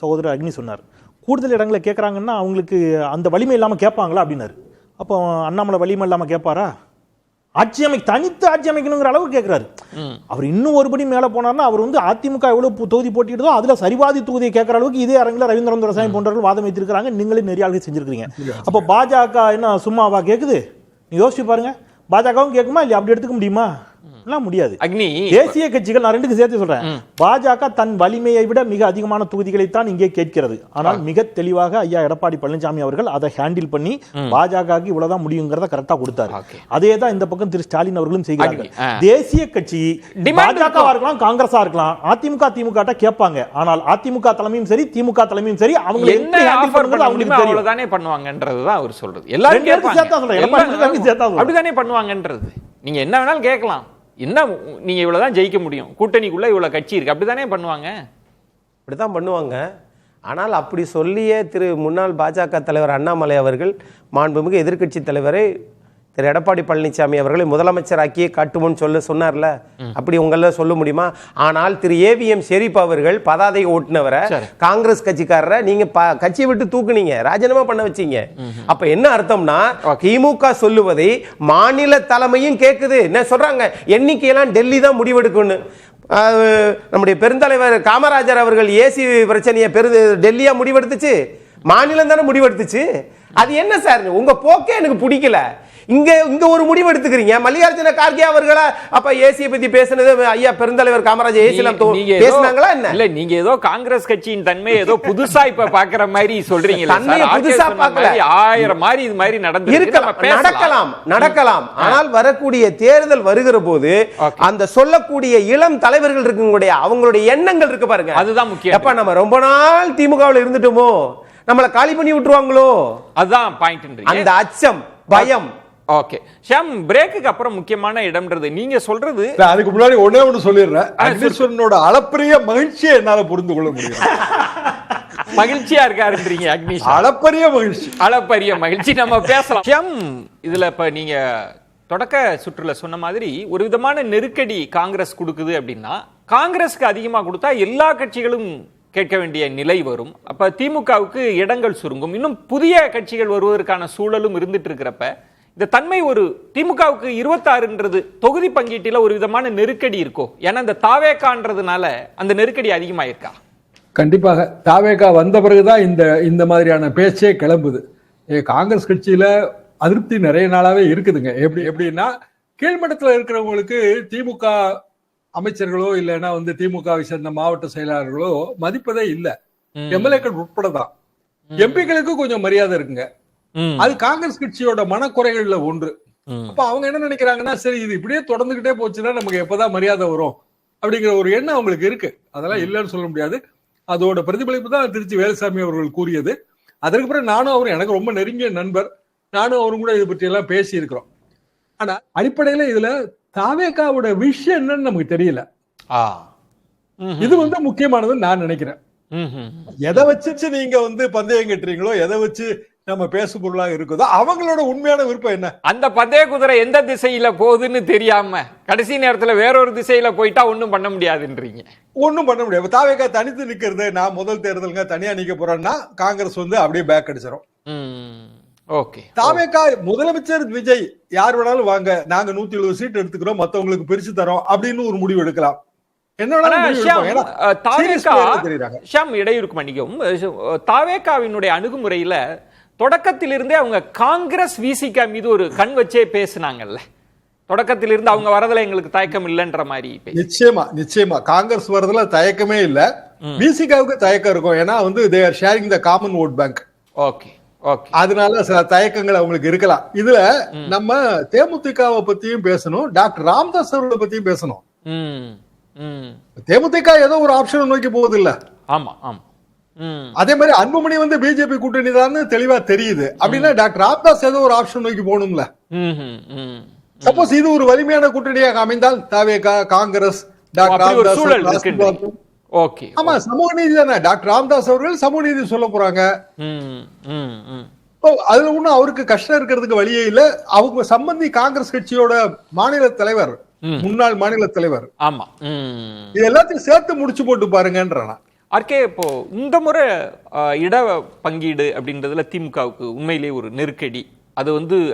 சகோதரர் அக்னி சொன்னார், கூடுதல் இடங்களை கேட்குறாங்கன்னா அவங்களுக்கு அந்த வலிமை இல்லாமல் கேட்பாங்களா அப்படின்னாரு. அப்போ அண்ணாமலை வலிமை இல்லாமல் கேட்பாரா? தனித்து ஆட்சி அமைக்கணுங்கிற அளவுக்கு கேட்கிறாரு. அவர் இன்னும் ஒருபடி மேல போனார்னா அவர் அதிமுக எவ்வளவு தொகுதி போட்டிடுதோ அதுல சரிவாதி தொகுதியை கேட்கிற அளவுக்கு இதே அரங்கில் ரவீந்திரன் துரைசாமி போன்றவர்கள் வாதம் வைத்திருக்கிறாங்க. நீங்களே நிறைய ஆளுகள் செஞ்சிருக்கீங்க. அப்போ பாஜக என்ன சும்மாவா கேக்குது? நீங்க யோசிச்சு பாருங்க, பாஜகவும் கேட்குமா இல்லையா? அப்படி எடுத்துக்க முடியுமா? முடியாது. தேசிய கட்சிகள், நான் ரெண்டுக்கு சேர்த்து சொல்றேன், பாஜக தன் வலிமையை விட மிக அதிகமான தொகுதிகளைத்தான் இங்கே கேட்கிறது. ஆனால் மிக தெளிவாக ஐயா எடப்பாடி பழனிசாமி அவர்கள் அதை ஹேண்டில் பண்ணி பாஜக இவ்வளவுதான் முடியுங்கிறத கரெக்டா கொடுத்தாரு. அதே தான் இந்த பக்கம் திரு ஸ்டாலின் அவர்களும் செய்கிறார்கள். தேசிய கட்சி பாஜகவா இருக்கலாம், காங்கிரஸா இருக்கலாம், அதிமுக திமுக கேட்பாங்க. ஆனால் அதிமுக தலைமையும் சரி திமுக தலைமையும் சரி அவங்க என்ன ஹேண்டில் பண்றது அவங்களுக்கு தெரியும். அவ்வளவுதானே பண்ணுவாங்கன்றதுதான் அவர் சொல்றது. எல்லாரும் அப்படிதானே பண்ணுவாங்கன்றது. நீங்க என்ன வேணாலும் கேட்கலாம், என்ன நீங்க இவ்வளவுதான் ஜெயிக்க முடியும், கூட்டணிக்குள்ள இவ்வளவு கட்சி இருக்கு, அப்படித்தானே பண்ணுவாங்க. இப்படித்தான் பண்ணுவாங்க. ஆனால் அப்படி சொல்லியே முன்னாள் பாஜக தலைவர் அண்ணாமலை அவர்கள் மாண்புமிகு எதிர்க்கட்சி தலைவரை திரு எடப்பாடி பழனிசாமி அவர்களை முதலமைச்சராக்கியே காட்டுவோன்னு சொன்னார்ல, அப்படி உங்கள சொல்ல முடியுமா? ஆனால் திரு ஏவிஎம் ஷெரீப் அவர்கள் பதாதை ஓட்டுனவரை காங்கிரஸ் கட்சிக்காரரை நீங்க கட்சியை விட்டு தூக்குனீங்க, ராஜினாமா பண்ண வச்சீங்க. அப்ப என்ன அர்த்தம்னா திமுக சொல்லுவதை மாநில தலைமையும் கேட்குது. என்ன சொல்றாங்க, எண்ணிக்கையெல்லாம் டெல்லி தான் முடிவெடுக்கும்னு. நம்முடைய பெருந்தலைவர் காமராஜர் அவர்கள் ஏசி பிரச்சனையை டெல்லியா முடிவெடுத்துச்சு, மாநிலம் தானே முடிவெடுத்துச்சு. அது என்ன சார் உங்க போக்கே எனக்கு பிடிக்கல. இங்க ஒரு முடிவு எடுத்துக்கிறீங்க. மல்லிகார்ஜுன கார்கே அவர்களா அப்ப ஏசியை பத்தி பேசினது ஐயா பெருந்தலைவர் காமராஜர் ஏசில பேசினாங்களா என்ன? இல்ல நீங்க ஏதோ காங்கிரஸ் கட்சியின் தன்மை ஏதோ புதுசா இப்ப பாக்குற மாதிரி சொல்றீங்க. தன்மையை புதுசா பார்க்கல, 1000 மாதிரி இது மாதிரி நடக்கலாம். ஆனால் வரக்கூடிய தேர்தல் வருகிற போது அந்த சொல்லக்கூடிய இளம் தலைவர்கள் இருக்குங்களுடைய அவங்களுடைய எண்ணங்கள் இருக்கு பாருங்க, அதுதான் முக்கியம். அப்ப நம்ம ரொம்ப நாள் திமுகவில் இருந்துட்டோமோ, நம்மள காலி பண்ணி விட்டுருவாங்களோ, அதுதான் பாயிண்ட். அந்த அச்சம், பயம். ஓகே ஷாம், பிரேக்குக்கு அப்புறம் முக்கியமான இடம்ன்றது நீங்க சொல்றது. அதுக்கு முன்னாடி ஒண்ணே சொல்லிடுறேன். அக்னீஸ்வரனோட அளப்பரிய மகிழ்ச்சியை என்னால புரிந்து கொள்ள முடியும். மகிழ்ச்சியா இருக்காருன்றீங்க அக்னீஷ்? அளப்பரிய மகிழ்ச்சி நம்ம பேசலாம். ஷாம், இதுல இப்ப நீங்க தொடக்க சுற்றுல சொன்ன மாதிரி ஒரு விதமான நெருக்கடி காங்கிரஸ் கொடுக்குது அப்படின்னா, காங்கிரஸ்க்கு அதிகமா கொடுத்தா எல்லா கட்சிகளும் கேட்க வேண்டிய நிலை வரும். அப்ப திமுகவுக்கு இடங்கள் சுருங்கும். இன்னும் புதிய கட்சிகள் வருவதற்கான சூழலும் இருந்துட்டு இருக்கிறப்ப இந்த தன்மை ஒரு திமுகவுக்கு 26ன்றது தொகுதி பங்கீட்டில ஒரு விதமான நெருக்கடி இருக்கோ? ஏன்னா இந்த தாவேகான்றதுனால அந்த நெருக்கடி அதிகமாயிருக்கா? கண்டிப்பாக தாவேகா வந்த பிறகுதான் இந்த மாதிரியான பேச்சே கிளம்புது. காங்கிரஸ் கட்சியில அதிருப்தி நிறைய நாளாவே இருக்குதுங்க. எப்படின்னா கீழ்மட்டத்தில் இருக்கிறவங்களுக்கு திமுக அமைச்சர்களோ இல்லைன்னா திமுகவை சேர்ந்த மாவட்ட செயலாளர்களோ மதிப்பதே இல்ல. எம்எல்ஏக்கள் உட்படதான். எம்பிக்களுக்கு கொஞ்சம் மரியாதை இருக்குங்க. அது காங்கிரஸ் கட்சியோட மனக்குறைகள்ல ஒன்று. அப்ப அவங்க என்ன நினைக்கிறாங்கன்னா, சரி இது இப்படியே தொடர்ந்துகிட்டே போச்சுன்னா நமக்கு எப்பதான் மரியாதை வரும் அப்படிங்கிற ஒரு எண்ணம் அவங்களுக்கு இருக்கு. அதெல்லாம் இல்லைன்னு சொல்ல முடியாது. அதோட பிரதிபலிப்பு தான் திருச்சி வேலுசாமி அவர்கள் கூறியது. அதற்கு பிறகு நானும் அவரும் எனக்கு ரொம்ப நெருங்கிய நண்பர், நானும் அவரும் கூட இதை பற்றி எல்லாம் பேசி இருக்கிறோம். ஆனா அடிப்படையில இதுல தாவேகாவோட விஷயம் என்னன்னு நமக்கு தெரியல. இது முக்கியமானதுன்னு நான் நினைக்கிறேன். எதை வச்சு நீங்க பந்தயம் கட்டுறீங்களோ, எதை வச்சு நம்ம பேசு பொருளாக இருக்குதோ அவங்களோட உண்மையான விருப்பம் என்ன? அந்த பந்தய குதிரை எந்த திசையில போகுதுன்னு தெரியாம கடைசி நேரத்துல வேறொரு திசையில போயிட்டா ஒண்ணும் பண்ண முடியாதுன்றீங்க. ஒண்ணும் பண்ண முடியாது. தாவேகா தனித்து நிக்கிறது, நான் முதல் தேர்தலுங்க தனியா நிக்க போறேன்னா காங்கிரஸ் அப்படியே பேக் அடிச்சிடும். ஓகே, தாவேகா முதலமைச்சர் விஜய் யார் வேணாலும் வாங்க, நாங்க 170 சீட் எடுத்துக்கிறோம், மத்தவங்களுக்கு பிரிச்சு தரோம் அப்படின்னு ஒரு முடிவு எடுக்கலாம். இடையூறுக்கு மன்னிக்கவும், தாவேகாவினுடைய அணுகுமுறையில தொடக்கத்திலிருந்தே அவங்க காங்கிரஸ் விசிகா மீது ஒரு கண் வச்சே பேசினாங்கல்ல. தொடக்கத்திலிருந்து அவங்க வரதுல எங்களுக்கு தயக்கம் இல்லைன்ற மாதிரி. நிச்சயமா காங்கிரஸ் வரதுல தயக்கமே இல்ல, விசிகாவுக்கு தயக்கம் இருக்கும். ஏன்னா they are sharing the common vote bank. Okay, அதனால சில தயக்கங்கள் அவங்களுக்கு இருக்கலாம். இதுல நம்ம தேமுதிகவை பத்தியும் பேசணும், டாக்டர் ராமதாஸ் அவர்களை பத்தியும் பேசணும். தேமுதிக ஏதோ ஒரு ஆப்ஷன் நோக்கி போகுது இல்ல. ஆமா. அதே மாதிரி அன்புமணி பிஜேபி கூட்டணி தான் தெளிவா தெரியுது. அப்படின்னா டாக்டர் ராமதாஸ் ஏதோ ஒரு ஆப்ஷன் நோக்கி போகணும்ல. சப்போஸ் இது ஒரு வலிமையான கூட்டணியாக அமைந்தால் தாவேகா, காங்கிரஸ், டாக்டர் ராமதாஸ், ஆமா சமூக நீதி தானே. டாக்டர் ராமதாஸ் அவர்கள் சமூக நீதி சொல்ல போறாங்க. அதுல ஒண்ணும் அவருக்கு கஷ்டம் இருக்கிறதுக்கு வழியே இல்ல. அவங்க சம்பந்தி காங்கிரஸ் கட்சியோட மாநில தலைவர், முன்னாள் மாநில தலைவர். ஆமா, இது எல்லாத்தையும் சேர்த்து முடிச்சு போட்டு பாருங்கன்றானா. இப்போ இந்த முறை இட பங்கீடு அப்படின்றதுல திமுகவுக்கு உண்மையிலேயே ஒரு நெருக்கடி. அது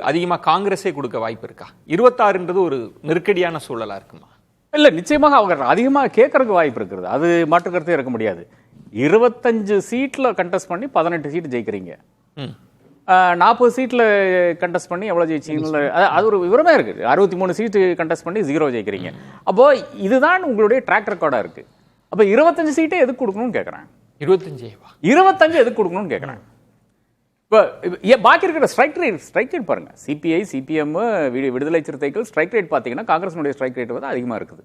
அதிகமா காங்கிரஸே கொடுக்க வாய்ப்பு இருக்கா? 26ன்றது ஒரு நெருக்கடியான சூழலா இருக்குமா? இல்ல, நிச்சயமாக அவங்க அதிகமாக கேட்கறதுக்கு வாய்ப்பு இருக்கிறது. அது மாற்று கருத்தே இருக்க முடியாது. 25 சீட்ல கண்டெஸ்ட் பண்ணி 18 சீட் ஜெயிக்கிறீங்க. 40 சீட்ல கண்டெஸ்ட் பண்ணி எவ்வளவு ஜெயிச்சீங்க? அது ஒரு விவரமே இருக்கு. 63 சீட்டு கண்டெஸ்ட் பண்ணி 0 ஜெயிக்கிறீங்க. அப்போ இதுதான் உங்களுடைய ட்ராக் ரெக்கார்டா இருக்கு. அப்ப 25 சீட்டை எதுக்கு கொடுக்கணும்னு கேட்கறேன். 25 எதுக்கு கொடுக்கணும்னு கேட்கறேன். இப்போ பாக்கி இருக்கிற ஸ்ட்ரைக் ரேட் பாருங்க. சிபிஐ, சிபிஎம், விடுதலை சிறுத்தைகள் ஸ்ட்ரைக் ரேட் பார்த்தீங்கன்னா காங்கிரஸினுடைய ஸ்ட்ரைக் ரேட் அதிகமாக இருக்குது.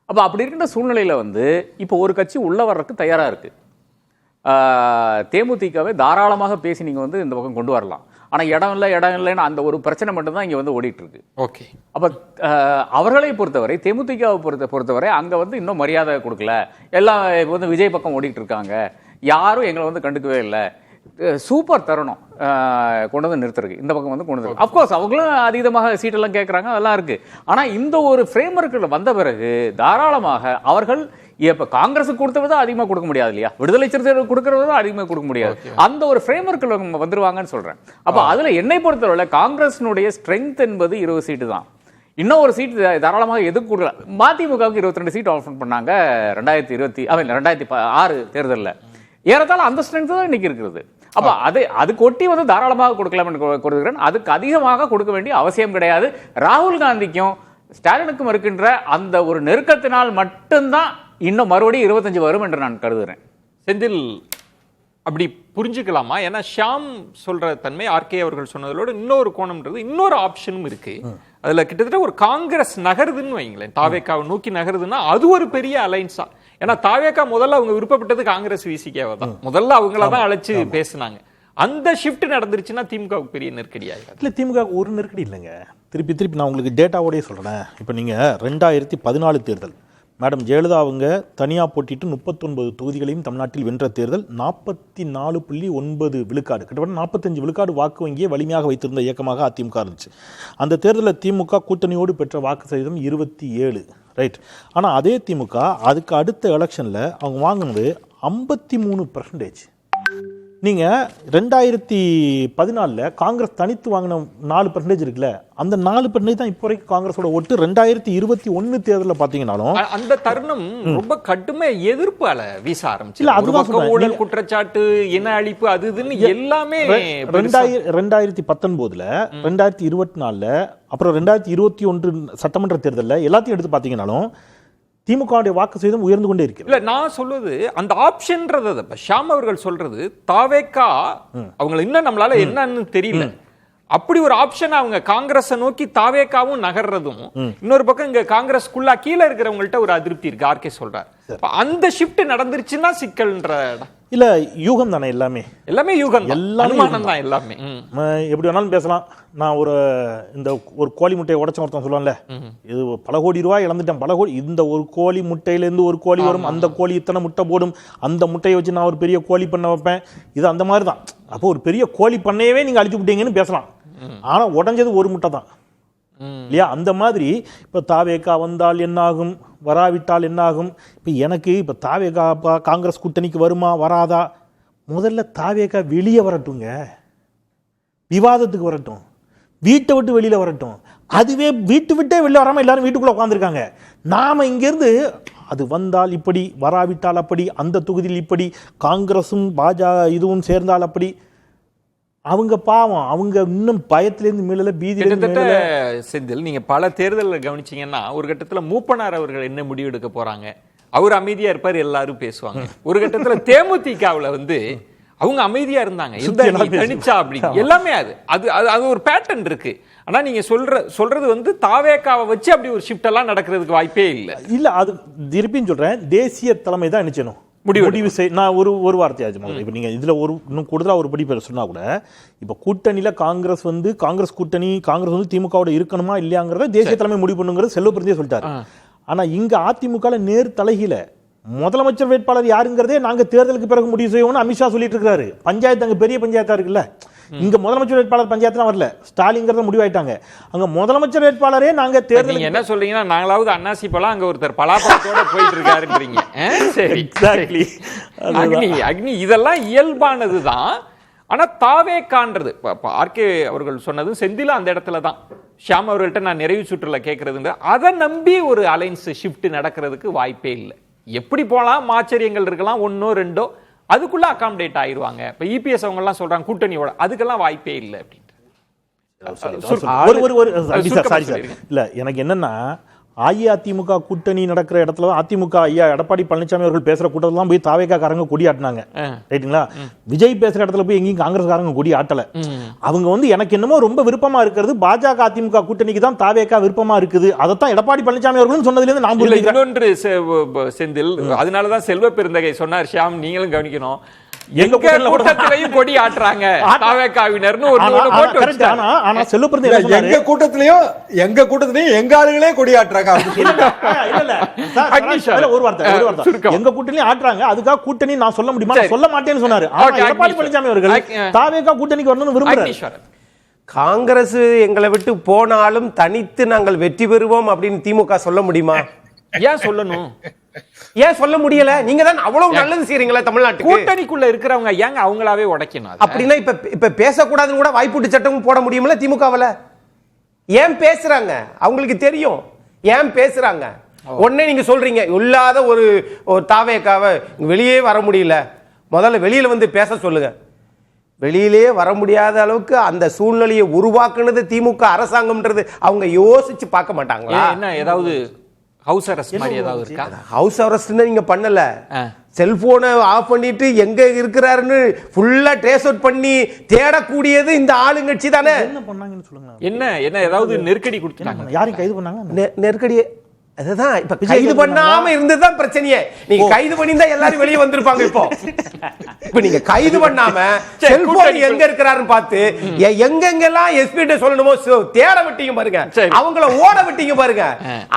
அப்போ அப்படி இருக்கின்ற சூழ்நிலையில் இப்போ ஒரு கட்சி உள்ள வர்றதுக்கு தயாராக இருக்கு. தேமுதிகவை தாராளமாக பேசி நீங்கள் இந்த பக்கம் கொண்டு வரலாம். ஆனா இடம் இல்லைன்னு அந்த ஒரு பிரச்சனை மட்டும் தான் இங்க வந்து ஓடிட்டு இருக்கு. ஓகே. அப்ப அவர்களை பொறுத்தவரை, தேமுதிகவை பொறுத்தவரை அங்க வந்து இன்னும் மரியாதை கொடுக்கல, எல்லாம் வந்து விஜய் பக்கம் ஓடிட்டு இருக்காங்க, யாரும் எங்களை வந்து கண்டுக்கவே இல்லை. சூப்பர் தருணம் கொண்டு வந்து நிறுத்துறதுக்கு இந்த பக்கம் வந்து கொண்டு வந்து. அப்கோர்ஸ் அவங்களும் அதீதமாக சீட்டெல்லாம் கேட்குறாங்க, அதெல்லாம் இருக்கு. ஆனால் இந்த ஒரு ஃப்ரேம் ஒர்க்கில் வந்த பிறகு தாராளமாக அவர்கள் இப்போ காங்கிரஸுக்கு கொடுத்தது அதிகமாக கொடுக்க முடியாது இல்லையா, விடுதலை சிறுத்தைகள் கொடுக்கறதும் அதிகமாக கொடுக்க முடியாது. அந்த ஒரு ஃப்ரேம் ஒர்க்கில் வந்துருவாங்கன்னு சொல்றேன். அப்போ அதில் என்னை பொறுத்தவரை காங்கிரஸினுடைய ஸ்ட்ரென்த் என்பது 20 சீட்டு தான். இன்னும் ஒரு சீட் தாராளமாக எதுக்கு கொடுக்கல. மதிமுகவுக்கு 22 சீட் ஆஃபர் பண்ணாங்க 2006 தேர்தலில். ஏறத்தாழ அந்த ஸ்ட்ரென்த் தான் இன்னைக்கு இருக்கிறது. அப்ப அது கொட்டி வந்து தாராளமாக கொடுக்கலாம் கொடுக்கிறேன். அதுக்கு அதிகமாக கொடுக்க வேண்டிய அவசியம் கிடையாது. ராகுல் காந்திக்கும் ஸ்டாலினுக்கும் இருக்கின்ற அந்த ஒரு நெருக்கத்தினால் மட்டும்தான் இன்னும் மறுபடியும் 25 வரும் என்று நான் கருதுகிறேன். செந்தில் அப்படி புரிஞ்சுக்கலாமா? ஏன்னா ஷியாம் சொல்ற தன்மை ஆர்கே அவர்கள் சொன்னதோட இன்னொரு கோணம்ன்றது இன்னொரு ஆப்ஷனும் இருக்கு. அதுல கிட்டத்தட்ட ஒரு காங்கிரஸ் நகருதுன்னு வைங்களேன், தாவேக்காவை நோக்கி நகருதுன்னா அது ஒரு பெரிய அலைன்ஸா. ஏன்னா தாவேக்கா முதல்ல அவங்க விருப்பப்பட்டது காங்கிரஸ் விசிகாவை தான், முதல்ல அவங்கள தான் அழைச்சு பேசினாங்க. அந்த ஷிஃப்ட் நடந்துருச்சுன்னா திமுகவுக்கு பெரிய நெருக்கடி ஆகிடும். இல்லை, திமுக ஒரு நெருக்கடி இல்லைங்க. திருப்பி நான் உங்களுக்கு டேட்டாவோடய சொல்கிறேன். இப்போ நீங்கள் 2014 தேர்தல் மேடம் ஜெயலலிதா அவங்க தனியாக போட்டிட்டு 39 தொகுதிகளையும் தமிழ்நாட்டில் வென்ற தேர்தல் 44.9 விழுக்காடு, கிட்டத்தட்ட 45 விழுக்காடு வாக்கு வங்கியை வலிமையாக வைத்திருந்த இயக்கமாக அதிமுக இருந்துச்சு. அந்த தேர்தலில் திமுக கூட்டணியோடு பெற்ற வாக்கு சதவீதம் 27, ரைட். ஆனால் அதே திமுக அதுக்கு அடுத்த எலெக்ஷனில் அவங்க வாங்கினது 53%. நீங்கள் 2014 காங்கிரஸ் தனித்து வாங்கின 4% இருக்குல்ல, அந்த 4% தான் இப்போ வரைக்கும் காங்கிரஸோட ஓட்டு. 2021 தேர்தலில் பார்த்தீங்கன்னாலும் அந்த தருணம் ரொம்ப கடுமை எதிர்ப்பால வீச ஆரம்பிச்சு. இல்ல, அதுதான் ஊழல் குற்றச்சாட்டு, இன அழிப்பு, அது இதுன்னு எல்லாமே 2019, 2024, அப்புறம் 2021 சட்டமன்ற தேர்தலில் எல்லாத்தையும் எடுத்து பார்த்தீங்கன்னாலும் திமுக வாக்கு சதவீதம் உயர்ந்து கொண்டே இருக்கு. இல்ல, நான் சொல்வது அந்த ஆப்ஷன்றது ஷியாம் அவர்கள் சொல்றது தாவேக்கா அவங்க இன்னும் நம்மளால என்னன்னு தெரியல. அப்படி ஒரு ஆப்ஷன் அவங்க காங்கிரஸை நோக்கி தாவேக்காவும் நகர்றதும், இன்னொரு பக்கம் இங்க காங்கிரஸ்குள்ள கீழே இருக்கிறவங்கள்ட்ட ஒரு அதிருப்தி இருக்கு. ஆர்கே சொல்றாரு அந்த ஷிஃப்ட் நடந்துருச்சுன்னா சிக்கல்ன்ற இல்ல, யூகம் தானே எல்லாமே யூகம், எல்லாமே தான் எல்லாமே. எப்படி வேணாலும் பேசலாம். நான் ஒரு கோழி முட்டையை உடைச்ச ஒருத்தன் சொல்லுவான்ல, இது பல கோடி ரூபாய் இழந்துட்டேன், பல கோடி, இந்த ஒரு கோழி முட்டையிலேருந்து ஒரு கோழி வரும், அந்த கோழி இத்தனை முட்டை போடும், அந்த முட்டையை வச்சு நான் ஒரு பெரிய கோழி பண்ண வைப்பேன், இது அந்த மாதிரி தான். அப்போ ஒரு பெரிய கோழி பண்ணையவே நீங்க அழிச்சு விட்டீங்கன்னு பேசலாம். ஆனா உடஞ்சது ஒரு முட்டை தான் இல்லையா? அந்த மாதிரி இப்போ தாவேக்கா வந்தால் என்ன ஆகும், வராவிட்டால் என்ன ஆகும்? இப்போ எனக்கு இப்போ தாவேக்கா காங்கிரஸ் கூட்டணிக்கு வருமா வராதா? முதல்ல தாவேக்கா வெளியே வரட்டுங்க, விவாதத்துக்கு வரட்டும், வீட்டை விட்டு வெளியில வரட்டும். அதுவே வீட்டு விட்டே வெளில வராமல் எல்லாரும் வீட்டுக்குள்ள உட்காந்துருக்காங்க. நாம இங்கிருந்து அது வந்தால் இப்படி, வராவிட்டால் அப்படி, அந்த தொகுதியில் இப்படி, காங்கிரஸும் பாஜக இதுவும் சேர்ந்தால் அப்படி. அவங்க பாவம், அவங்க இன்னும் பயத்திலேருந்து மீளல, பீதியிலிருந்து. செந்தில், நீங்க பல தேர்தலில் கவனிச்சீங்கன்னா ஒரு கட்டத்துல மூப்பனார் அவர்கள் என்ன முடிவு எடுக்க போறாங்க, அவர் அமைதியா இருப்பார், எல்லாரும் பேசுவாங்க. ஒரு கட்டத்துல தேமுதிகவுல அவங்க அமைதியா இருந்தாங்க, தனிச்சா அப்படி எல்லாமே. அது ஒரு பேட்டர்ன் இருக்கு. ஆனா நீங்க சொல்றது தாவேக்காவை வச்சு அப்படி ஒரு ஷிஃப்ட் எல்லாம் நடக்கிறதுக்கு வாய்ப்பே இல்லை. இல்ல, அது திருப்பின்னு சொல்றேன், தேசிய தலைமை தான் நினைச்சணும் முடிவு செய். நான் ஒரு வார்த்தையாச்சு. இப்போ நீங்கள் இதில் இன்னும் கூடுதலாக ஒரு படி பேர் சொன்னால் கூட, இப்போ கூட்டணியில் காங்கிரஸ் காங்கிரஸ் கூட்டணி, காங்கிரஸ் திமுகவோட இருக்கணுமா இல்லையாங்கிறத தேசிய தலைமை முடிவு பண்ணுங்கிறது செல்வப்பிரதியே சொல்லிட்டாரு. ஆனால் இங்கே அதிமுக நேர் தலைகீழ முதலமைச்சர் வேட்பாளர் யாருங்கிறதே நாங்கள் தேர்தலுக்கு பிறகு முடிவு செய்வோம்னு அமித்ஷா சொல்லிட்டு இருக்காரு. பஞ்சாயத்து அங்கே பெரிய பஞ்சாயத்தா இருக்குல்ல, இங்க முதலமைச்சர் வேட்பாளர் பஞ்சாயத்து வரல, ஸ்டாலின்ங்கிறத முடிவாயிட்டாங்க. அங்க முதலமைச்சர் வேட்பாளரே நாங்க தேர்தல் என்ன சொல்றீங்கன்னா, நாங்களாவது அன்னாசி பழம், அங்க ஒருத்தர் பலாப்பழத்தோட போயிட்டு இருக்காருன்றீங்க. சரி, எக்ஸாக்ட்லி. அக்னி இதெல்லாம் இயல்பானதுதான். ஆனா தாவேக்கான்றது ஆர்கே அவர்கள் சொன்னது செந்தில அந்த இடத்துல தான். ஷியாம் அவர்கள்ட்ட நான் நிறைவு சுற்றுல கேட்கறதுங்க, அதை நம்பி ஒரு அலைன்ஸ் ஷிஃப்ட் நடக்கிறதுக்கு வாய்ப்பே இல்லை. எப்படி போலாம், ஆச்சரியங்கள் இருக்கலாம், 1 2 அதுக்குள்ள அகாமடேட் ஆயிருவாங்க. இப்ப இபிஎஸ் அவங்க எல்லாம் சொல்றாங்க கூட்டணியோட, அதுக்கெல்லாம் வாய்ப்பே இல்லை அப்படின்ட்டு. இல்ல, எனக்கு என்னன்னா, அஇஅதிமுக கூட்டணி நடக்கிற இடத்துல அதிமுக ஐயா எடப்பாடி பழனிசாமி அவர்கள் பேசுற கூட்டத்தில் போய் தாவேக்கா காரங்க கொடி ஆட்டினாங்க, ரைட்டுங்களா? விஜய் பேசுற இடத்துல போய் எங்கேயும் காங்கிரஸ் காரங்க கொடி ஆட்டல. அவங்க எனக்கு என்னமோ ரொம்ப விருப்பமா இருக்கிறது பாஜக அதிமுக கூட்டணிக்கு தான் தாவேக்கா விருப்பமா இருக்குது. அதைத்தான் எடப்பாடி பழனிசாமி அவர்களும் சொன்னதுல இருந்து நான் இன்னொன்று செந்தில், அதனாலதான் செல்வ பெருந்தகை சொன்னார், ஷியாம் நீங்களும் கவனிக்கணும், எங்க கூட்டத்திலையும் கொடி ஆட்டுறாங்க தாவேகாவினர்னு ஒரு ஆனா, ஒண்ணு போட்டு correct. வச்சுட்டாங்க. ஆனா செல்வப்பிரந்தி என்ன சொன்னாரு? எங்க கூட்டத்திலயும் எங்க ஆளுகளே கொடி ஆட்டுறாங்க. இல்ல, சார், அக்னீஷ் இல்ல, ஒரு வார்த்தை. சுருக்கம். எங்க கூட்டணி ஆட்டுறாங்க, அதுக்காக கூட்டணி நான் சொல்ல முடியுமா? சரி. சொல்ல மாட்டேன்னு சொன்னாரு. ஆனா Okay, எடப்பாடி அக்னீஷ் பழனிசாமி அவர்கள் தாவேகா கூட்டணிக்கு வரணும்னு விரும்புறாரு. அக்னீஸ்வரன். காங்கிரஸ் எங்களை விட்டு போனாலும் தனித்து நாங்கள் வெற்றி பெறுவோம் அப்படின்னு திமுக சொல்ல முடியுமா? ஏன் சொல்லணும்? ஏன் சொல்ல முடியல? நீங்க தான் அவ்வளவு நல்லது செய்றீங்களா தமிழ்நாட்டுக்கு? கூட்டணிக்குள்ள இருக்கிறவங்க ஏங்க அவங்களாவே உடைக்கணும் அதை? அப்படின்னா இப்ப பேசக்கூடாதுன்னு கூட வாய்ப்பூட்டு சட்டமும் போட முடியுமில்ல திமுகவுல? ஏன் பேசுறாங்க? அவங்களுக்கு தெரியும் ஏன் பேசுறாங்க. உடனே நீங்க சொல்றீங்க இல்லாத ஒரு தாவேக்காவை வெளியே வர முடியல, முதல்ல வெளியில வந்து பேச சொல்லுங்க. வெளியிலே வர முடியாத அளவுக்கு அந்த சூழ்நிலையை உருவாக்குனது திமுக அரசாங்கம்ன்றது அவங்க யோசிச்சு பார்க்க மாட்டாங்களா? என்ன ஏதாவது ஹவுஸ் அரெஸ்ட் மாதிரி ஏதாவது இருக்கா? ஹவுஸ் அரெஸ்ட்னு நீங்க பண்ணல, செல்போனை ஆஃப் பண்ணிட்டு எங்க இருக்கிறாருன்னு ஃபுல்லா ட்ரேஸ் அவுட் பண்ணி தேடக்கூடியது இந்த ஆளுங்கட்சி தானே. என்ன பண்ணாங்கன்னு சொல்லுங்க. என்ன ஏதாவது நெருக்கடி கொடுத்தாங்க? யாரையும் கைது பண்ணாங்க? நெருக்கடியே அதுதான். இப்ப கைது பண்ணாம இருந்ததுதான் பிரச்சனையே. நீங்க கைது பண்ணிருந்தா எல்லாரும் வெளியே வந்திருப்பாங்க. இப்ப நீங்க கைது பண்ணாம செல்போன் எங்க இருக்கிறாருன்னு பார்த்து எங்கெங்கெல்லாம் எஸ்பி சொல்லணுமோ தேட விட்டீங்க பாருங்க, அவங்கள ஓட விட்டீங்க பாருங்க.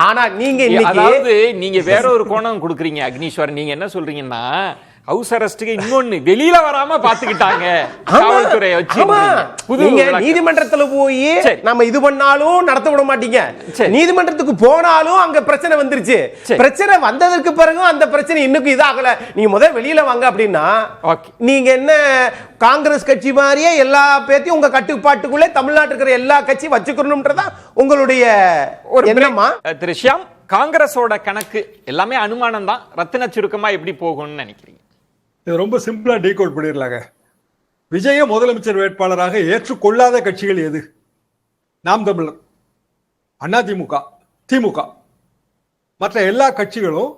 ஆனா நீங்க இன்னைக்கு நீங்க வேற ஒரு கோணம் கொடுக்குறீங்க அக்னீஸ்வரன். நீங்க என்ன சொல்றீங்கன்னா ஹவுஸ் அரெஸ்டுக்கு இன்னொன்னு வெளியில வராம பாத்துக்கிட்டாங்க காவல்துறையை வச்சு. நீங்க நீதிமன்றத்துல போய் நம்ம இது பண்ணாலும் நடத்த விட மாட்டீங்க, நீதிமன்றத்துக்கு போனாலும் அங்க பிரச்சனை வந்துருச்சு. பிரச்சனை வந்ததற்கு பிறகு அந்த பிரச்சனை இன்னும் இதாகல, நீங்க முதல்ல வெளியில வாங்க அப்படின்னா நீங்க என்ன காங்கிரஸ் கட்சி மாதிரியே எல்லா பேத்தையும் உங்க கட்டுப்பாட்டுக்குள்ளே தமிழ்நாட்டுல இருக்கிற எல்லா கட்சியும் வச்சுக்கணும்ன்றதா உங்களுடைய ஒரு எண்ணமா? திரு ஷியாம், காங்கிரஸோட கணக்கு எல்லாமே அனுமானம் தான், ரத்தின சுருக்கமா எப்படி போகும்னு நினைக்கிறீங்க? இது ரொம்ப சிம்பிளா டீகோட் பண்ணிடலாங்க. விஜய முதலமைச்சர் வேட்பாளராக ஏற்றுக்கொள்ளாத கட்சிகள் எது? நாம் தமிழர், அதிமுக, திமுக. மற்ற எல்லா கட்சிகளும்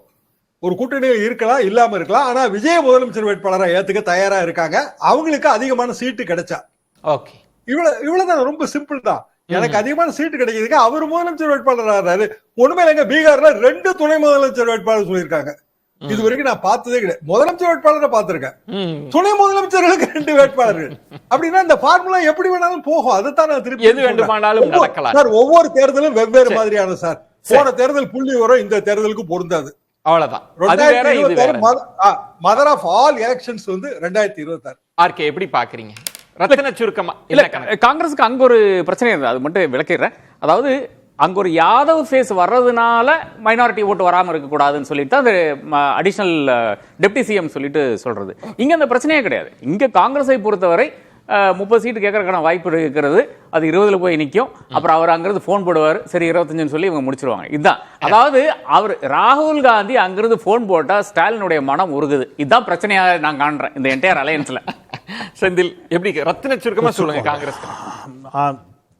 ஒரு கூட்டணியில் இருக்கலாம், இல்லாம இருக்கலாம். ஆனா விஜய முதலமைச்சர் வேட்பாளராக ஏத்துக்க தயாரா இருக்காங்க. அவங்களுக்கு அதிகமான சீட்டு கிடைச்சா. ஓகே, இவ்வளவுதான், ரொம்ப சிம்பிள் தான். எனக்கு அதிகமான சீட்டு கிடைக்குதுங்க, அவர் முதலமைச்சர் வேட்பாளர். ஒண்ணுமே இல்லைங்க, பீகார்ல 2 துணை முதலமைச்சர் வேட்பாளர் சொல்லியிருக்காங்க. இது வரைக்கும் நான் பார்த்ததே கிடையாது. முதலமைச்சர் வேட்பாளரை பார்த்திருக்கேன், துணை முதலமைச்சர்களுக்கு 2 வேட்பாளர்கள். அப்படின்னா இந்த ஃபார்முலா எப்படி வேணாலும் போகும். அதைத்தான் நான் திருப்பி எது வேண்டுமானாலும் நடக்கலாம் சார். ஒவ்வொரு தேர்தலும் வெவ்வேறு மாதிரியான சார். போன தேர்தல் புள்ளி வரும், இந்த தேர்தலுக்கு பொருந்தாது. அவ்வளவுதான். மதர் ஆஃப் ஆல் எலெக்ஷன்ஸ் வந்து 2026. ஆர்கே எப்படி பாக்குறீங்க? ரத்தின சுருக்கமா இல்ல, காங்கிரஸுக்கு அங்க ஒரு பிரச்சனை இருந்தது, அது மட்டும் விளக்கிடுறேன். அதாவது அங்க ஒரு யாதவ் ஃபேஸ் வர்றதுனால மைனாரிட்டி ஓட்டு வராம இருக்க கூடாதுன்னு சொல்லிட்டு அது அடிஷனல் டெப்டி சிஎம் சொல்லிட்டு சொல்றது. இங்க அந்த பிரச்சனையே கிடையாது. இங்க காங்கிரஸை பொறுத்தவரை 30 சீட்டு கேட்கறதுக்கான வாய்ப்பு இருக்கிறது. அது 20 போய் நிற்கும். அப்புறம் அவர் அங்கிருந்து போன் போடுவார், சரி 25 சொல்லி இவங்க முடிச்சிருவாங்க. இதுதான். அதாவது அவர் ராகுல் காந்தி அங்கிருந்து போன் போட்டா ஸ்டாலினுடைய மனம் உருகுது. இதுதான் பிரச்சனையாக நான் காண்றேன் இந்த என்டையர் அலையன்ஸ்ல. செந்தில் எப்படி ரத்தின சுருக்கமா சொல்லுங்க காங்கிரஸ்?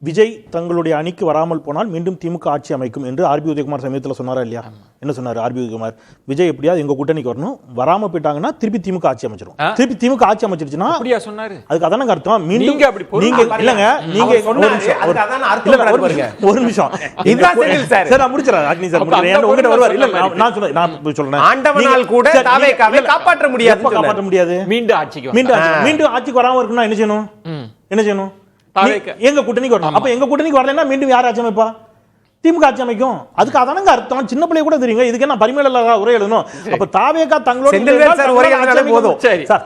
விஜய் தங்களுடைய அணிக்கு வராமல் போனால் மீண்டும் திமுக ஆட்சி அமைக்கும் என்று ஆர்பி உதயகுமார் சமயத்தில் சொன்னாரா இல்லையா? என்ன சொன்னார் ஆர்பி உதயகுமார்? விஜய் எப்படியாவது எங்க கூட்டணிக்கு வரணும், வராம போயிட்டாங்கன்னா திருப்பி திமுக ஆட்சி அமைச்சிரும். திருப்பி திமுக ஆட்சி அமைச்சிருச்சுன்னா சொன்னாரு. அதுக்கு அதான அர்த்தம். மீண்டும் இல்லங்க, நீங்க ஒரு நிமிஷம் சார், நான் முடிச்சறேன். அக்னி சார் முடிச்சறேன். உங்ககிட்ட வருவார். இல்ல நான் சொல்றேன், ஆண்டவனால் கூட தாவேகாவை காப்பாற்ற முடியாது. மீண்டும் ஆட்சிக்கு வராம இருக்குன்னா என்ன செய்யணும்? என்ன செய்யணும்? எங்க கூட்டணிக்கு வரணும். அப்ப எங்க கூட்டணிக்கு வரலன்னா மீண்டும் யார் ஆட்சி அமைப்பா? திமுக ஆட்சி அமைக்கும். அதுக்கு அதானங்க அர்த்தம். சின்ன பிள்ளை கூட தெரியுங்க. இதுக்கு என்ன பரிமேல உரை எழுதணும்? அப்ப தாவேகா தங்களோடு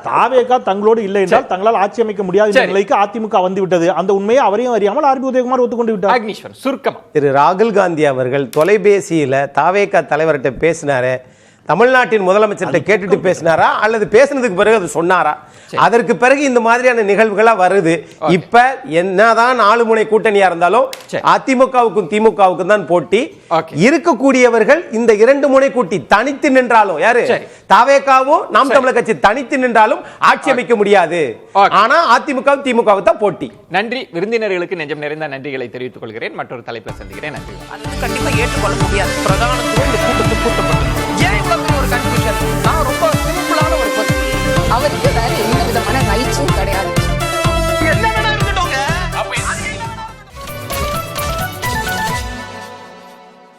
தாவேகா தங்களோடு இல்லை என்றால் தங்களால் ஆட்சி அமைக்க முடியாத நிலைக்கு அதிமுக வந்து விட்டது. அந்த உண்மையை அவரையும் அறியாமல் ஆர்பி உதயகுமார் ஒத்துக்கொண்டு விட்டார். சுருக்கம். திரு ராகுல் காந்தி அவர்கள் தொலைபேசியில தாவேகா தலைவர்கிட்ட பேசினாரு. தமிழ்நாட்டின் முதலமைச்சர்கிட்ட கேட்டுட்டு பேசினாரா அல்லது பேசினதுக்கு பிறகு அது சொன்னாரா? அதற்கு பிறகு இந்த மாதிரியான நிகழ்வுகளா வருது. இப்ப என்னதான் 4 முனை கூட்டணியா இருந்தாலும் அதிமுகவுக்கும் திமுகவுக்கும் தான் போட்டி. இருக்கக்கூடியவர்கள் இந்த 2 முனை கூட்டி தனித்து நின்றாலும், யாரு தாவேகாவும் நாம் தமிழர் கட்சி தனித்து நின்றாலும் ஆட்சி அமைக்க முடியாது. ஆனா அதிமுக திமுகவுக்கு தான் போட்டி. நன்றி. விருந்தினர்களுக்கு நெஞ்சம் நிறைந்த நன்றிகளை தெரிவித்துக் கொள்கிறேன். மற்றொரு தலைப்பில் சந்திக்கிறேன். நன்றி. கண்டிப்பா ஏற்றுக்கொள்ள முடியாது. பிரதான